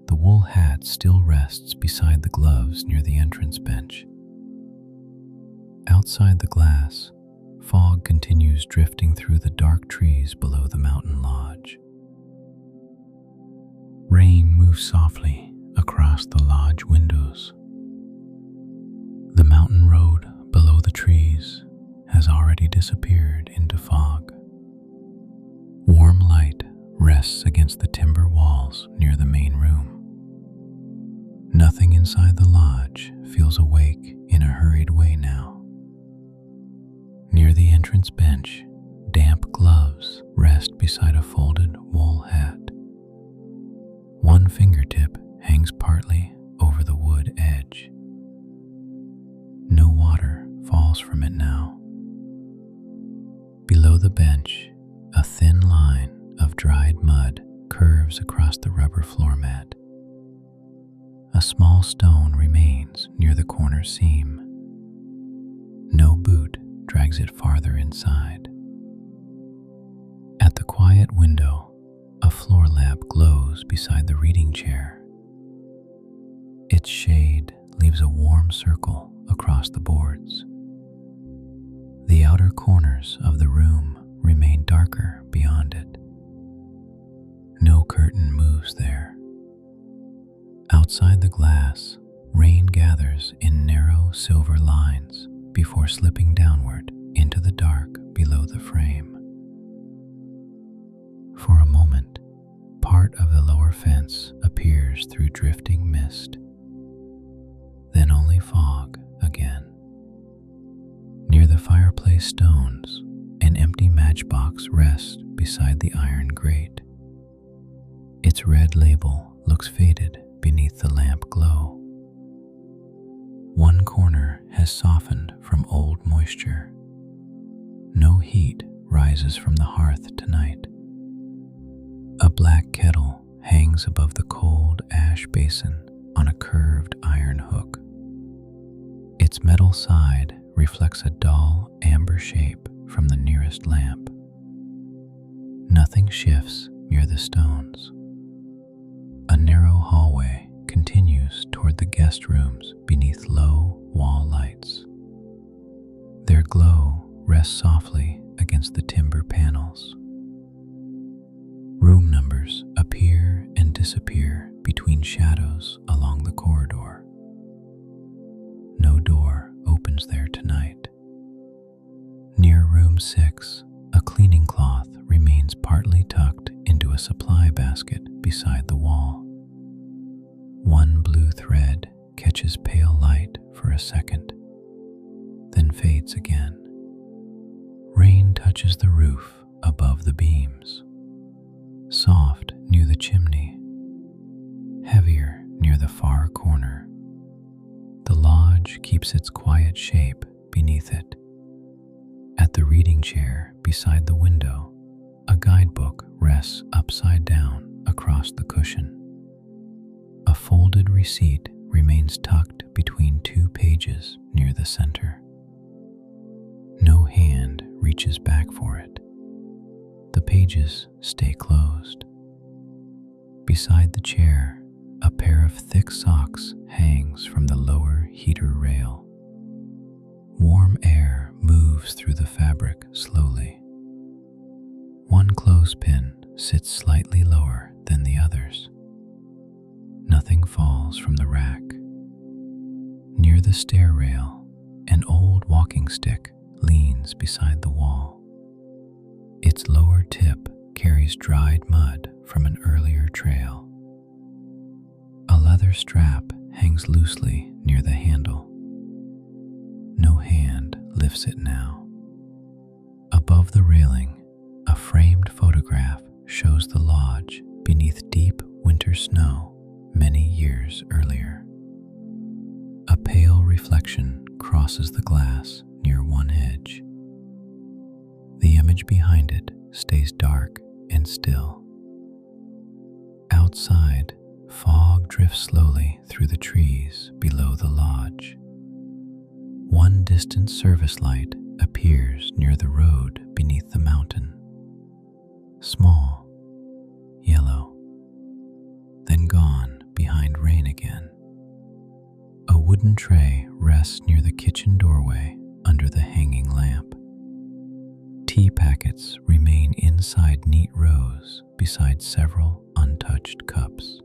The wool hat still rests beside the gloves near the entrance bench. Outside the glass, fog continues drifting through the dark trees below the mountain lodge. Rain moves softly across the lodge windows. The mountain road below the trees has already disappeared into fog. Warm light rests against the timber walls near the main room. Nothing inside the lodge feels awake in a hurried way now. Near the entrance bench, damp gloves rest beside a folded wool hat. One fingertip hangs partly over the wood edge. No water falls from it now. Below the bench, a thin line of dried mud curves across the rubber floor mat. A small stone remains near the corner seam. No boot drags it farther inside. At the quiet window, a floor lamp glows beside the reading chair. Its shade leaves a warm circle across the boards. The outer corners of the room remain darker beyond it. No curtain moves there. Outside the glass, rain gathers in narrow silver lines before slipping downward into the dark below the frame. For a moment, part of the lower fence appears through drifting mist. Then only fog again. Near the fireplace stones, an empty matchbox rests beside the iron grate. Its red label looks faded beneath the lamp glow. One corner has softened from old moisture. No heat rises from the hearth tonight. A black kettle hangs above the cold ash basin on a curved iron hook. Its metal side reflects a dull amber shape from the nearest lamp. Nothing shifts near the stones. A narrow hallway continues toward the guest rooms beneath low wall lights. Their glow rests softly against the timber panels. Room numbers appear and disappear between shadows along the corridor. No door opens there tonight. Near room 6, a cleaning cloth remains partly tucked into a supply basket beside the wall. One blue thread catches pale light for a second, then fades again. Rain touches the roof above the beams. Soft near the chimney, heavier near the far corner. The lodge keeps its quiet shape beneath it. At the reading chair beside the window, a guidebook rests upside down across the cushion. A folded receipt remains tucked between two pages near the center. No hand reaches back for it. The pages stay closed. Beside the chair, a pair of thick socks hangs from the lower heater rail. Warm air moves through the fabric slowly. One clothespin sits slightly lower than the others. Nothing falls from the rack. Near the stair rail, an old walking stick leans beside the wall. Its lower tip carries dried mud from an earlier trail. A leather strap hangs loosely near the handle. No hand lifts it now. Above the railing, a framed photograph shows the lodge beneath deep winter snow many years earlier. A pale reflection crosses the glass near one edge. The image behind it stays dark and still. Outside, fog drifts slowly through the trees below the lodge. One distant service light appears near the road beneath the mountain. Small, yellow, then gone behind rain again. A wooden tray rests near the kitchen doorway under the hanging lamp. Tea packets remain inside neat rows beside several untouched cups.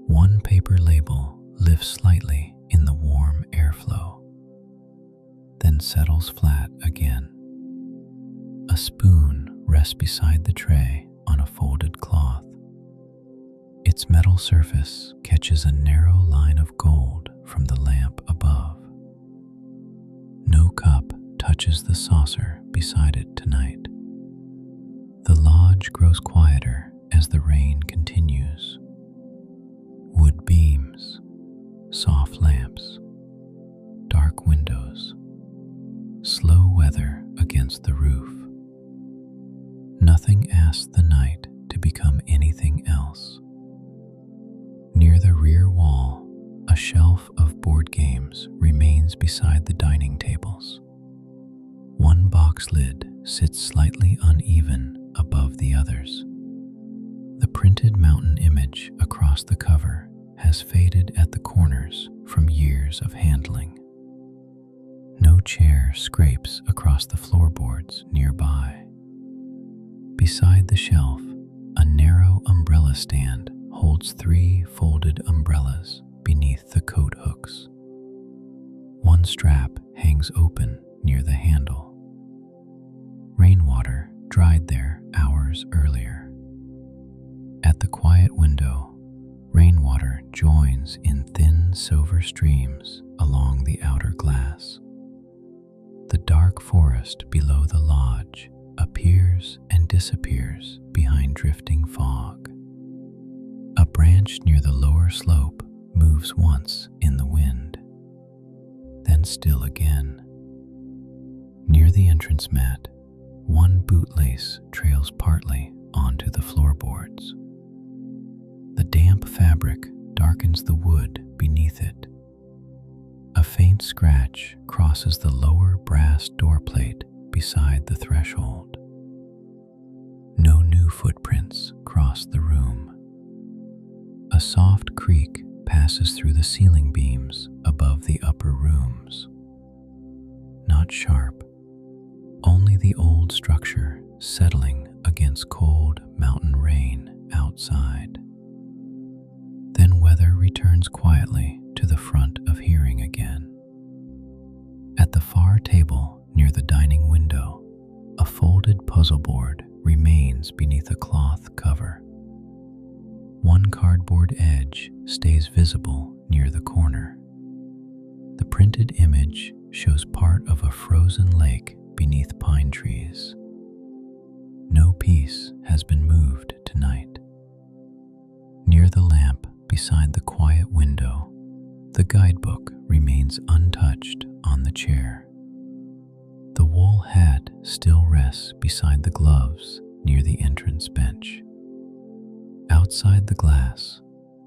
One paper label lifts slightly in the warm airflow, then settles flat again. A spoon rests beside the tray on a folded cloth. Its metal surface catches a narrow line of gold from the lamp above. No cup touches the saucer beside it tonight. The lodge grows quieter as the rain continues. Wood beams, soft lamps, dark windows, slow weather against the roof. Nothing asks the night to become anything else. Near the rear wall, a shelf of board games remains beside the dining tables. One box lid sits slightly uneven above the others. The printed mountain image across the cover has faded at the corners from years of handling. No chair scrapes across the floorboards nearby. Beside the shelf, a narrow umbrella stand holds 3 folded umbrellas beneath the coat hooks. One strap hangs open near the handle. Rainwater dried there hours earlier. At the quiet window, rainwater joins in thin silver streams along the outer glass. The dark forest below the lodge appears and disappears behind drifting fog. A branch near the lower slope moves once in the wind, then still again. Near the entrance mat, one bootlace trails partly onto the floorboards. The damp fabric darkens the wood beneath it. A faint scratch crosses the lower brass doorplate beside the threshold. No new footprints cross the room. A soft creak passes through the ceiling beams above the upper rooms. Not sharp, only the old structure settling against cold mountain rain outside. Then weather returns quietly to the front of hearing again. At the far table near the dining window, a folded puzzle board remains beneath a cloth cover. One cardboard edge stays visible near the corner. The printed image shows part of a frozen lake beneath pine trees. No piece has been moved tonight. Near the lamp beside the quiet window, the guidebook remains untouched on the chair. The wool hat still rests beside the gloves near the entrance bench. Outside the glass,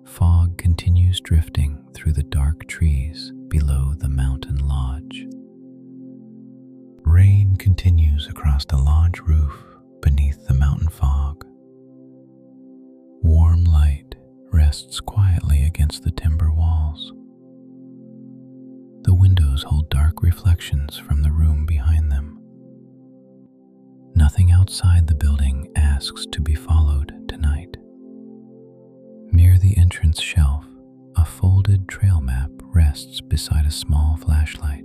fog continues drifting through the dark trees below the mountain lodge. Rain continues across the lodge roof beneath the mountain fog. Warm light rests quietly against the timber walls. The windows hold dark reflections from the room behind them. Nothing outside the building asks to be followed tonight. Near the entrance shelf, a folded trail map rests beside a small flashlight.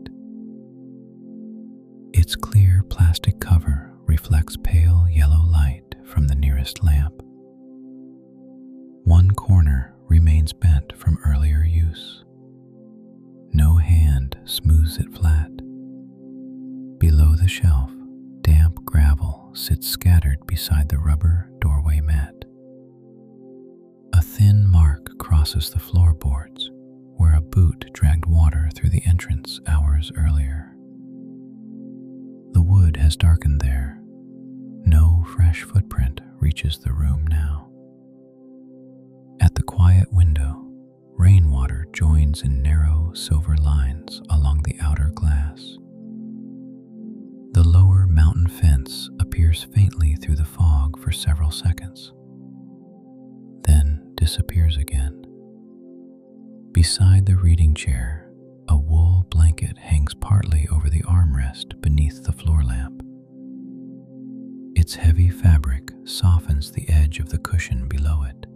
Its clear plastic cover reflects pale yellow light from the nearest lamp. One corner remains bent from earlier use. No hand smooths it flat. Below the shelf, damp gravel sits scattered beside the rubber doorway mat. A thin mark crosses the floorboards where a boot dragged water through the entrance hours earlier. The wood has darkened there. fresh footprint reaches the room now. At the quiet window, rainwater joins in narrow silver lines along the outer glass. The lower mountain fence appears faintly through the fog for several seconds, then disappears again. Beside the reading chair, a wool blanket hangs partly over the armrest beneath the floor lamp. Its heavy fabric softens the edge of the cushion below it.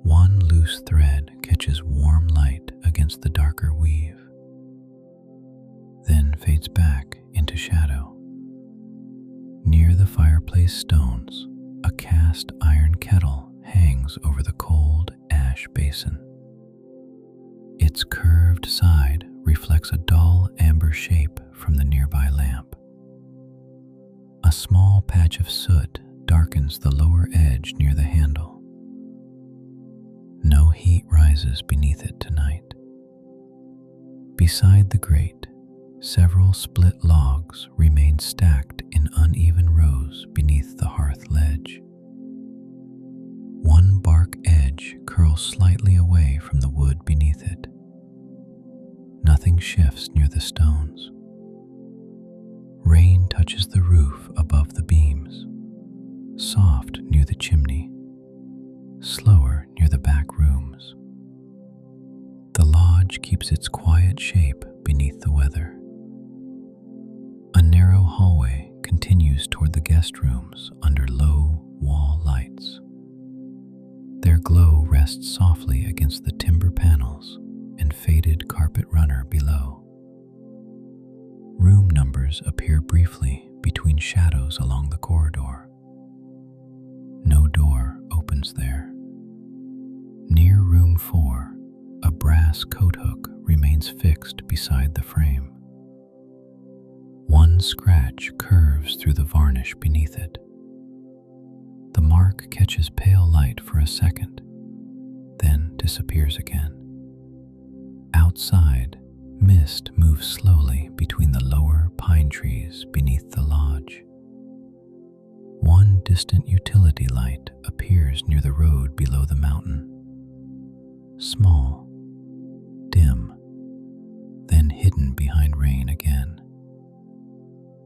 One loose thread catches warm light against the darker weave, then fades back into shadow. Near the fireplace stones, a cast iron kettle hangs over the cold ash basin. Its curved side reflects a dull amber shape from the nearby lamp. A small patch of soot darkens the lower edge near the handle. No heat rises beneath it tonight. Beside the grate, several split logs remain stacked in uneven rows beneath the hearth ledge. One bark edge curls slightly away from the wood beneath it. Nothing shifts near the stones. Rain touches the roof above the beams, soft near the chimney, slower near the back rooms. The lodge keeps its quiet shape beneath the weather. A narrow hallway continues toward the guest rooms under low wall lights. Their glow rests softly against the timber panels and faded carpet runner below. Room numbers appear briefly between shadows along the corridor. No door opens there. Near room 4, a brass coat hook remains fixed beside the frame. One scratch curves through the varnish beneath it. The mark catches pale light for a second, then disappears again. Outside, mist moves slowly between the lower pine trees beneath the lodge. One distant utility light appears near the road below the mountain. Small, dim, then hidden behind rain again.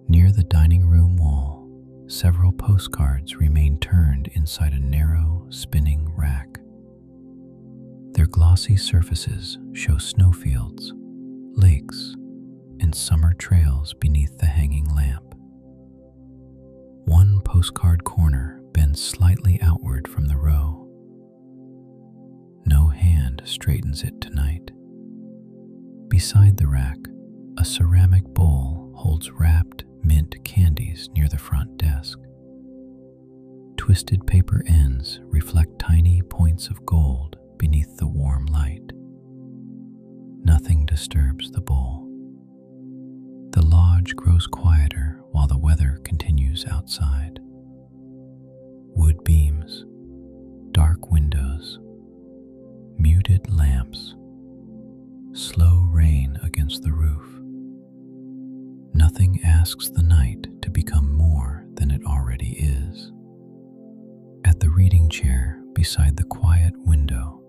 Near the dining room wall, several postcards remain turned inside a narrow, spinning rack. Their glossy surfaces show snowfields, lakes, and summer trails beneath the hanging lamp. One postcard corner bends slightly outward from the row. No hand straightens it tonight. Beside the rack, a ceramic bowl holds wrapped mint candies near the front desk. Twisted paper ends reflect tiny points of gold beneath the warm light. Nothing disturbs the bowl. The lodge grows quieter while the weather continues outside. Wood beams, dark windows, muted lamps, slow rain against the roof. Nothing asks the night to become more than it already is. At the reading chair beside the quiet window,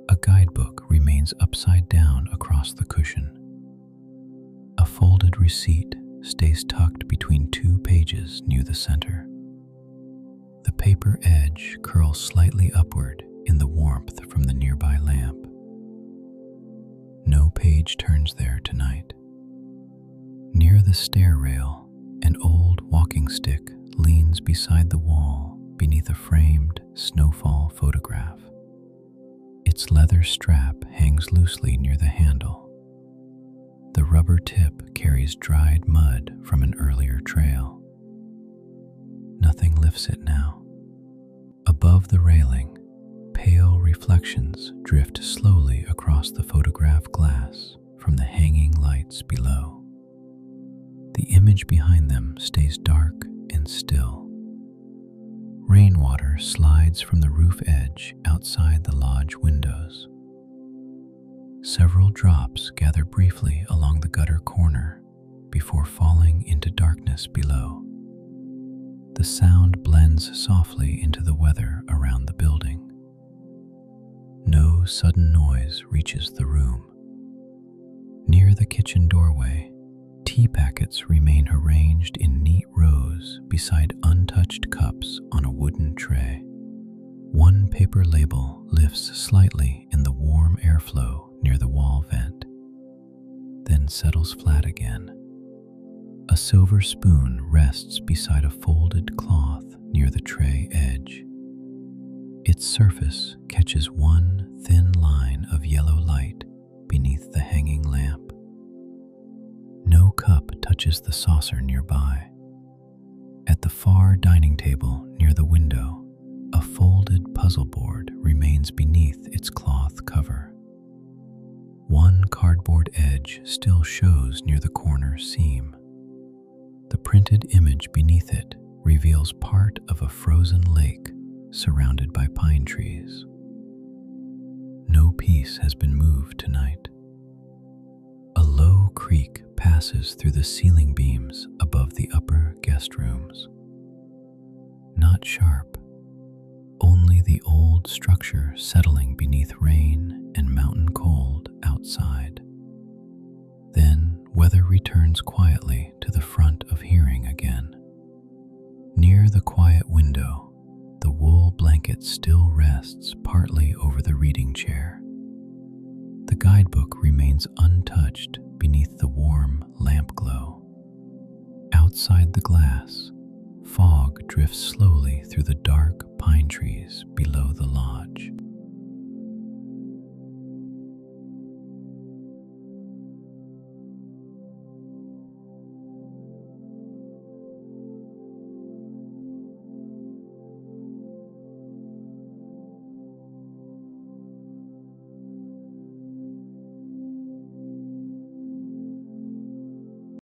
a guidebook remains upside down across the cushion. A folded receipt stays tucked between 2 pages near the center. The paper edge curls slightly upward in the warmth from the nearby lamp. No page turns there tonight. Near the stair rail, an old walking stick leans beside the wall beneath a framed snowfall photograph. Its leather strap hangs loosely near the handle. The rubber tip carries dried mud from an earlier trail. Nothing lifts it now. Above the railing, pale reflections drift slowly across the photograph glass from the hanging lights below. The image behind them stays dark and still. Rainwater slides from the roof edge outside the lodge windows. Several drops gather briefly along the gutter corner before falling into darkness below. The sound blends softly into the weather around the building. No sudden noise reaches the room. Near the kitchen doorway, tea packets remain arranged in neat rows beside untouched cups on a wooden tray. One paper label lifts slightly in the warm airflow near the wall vent, then settles flat again. A silver spoon rests beside a folded cloth near the tray edge. Its surface catches one thin line of yellow light beneath the hanging lamp. No cup touches the saucer nearby. At the far dining table near the window, a folded puzzle board remains beneath its cloth cover. One cardboard edge still shows near the corner seam. The printed image beneath it reveals part of a frozen lake surrounded by pine trees. No piece has been moved tonight. A low creak passes through the ceiling beams above the upper guest rooms. Not sharp, only the old structure settling beneath rain and mountain cold outside. Then weather returns quietly to the front of hearing again. Near the quiet window, the wool blanket still rests partly over the reading chair. The guidebook remains untouched beneath the warm lamp glow. Outside the glass, fog drifts slowly through the dark pine trees below the lodge.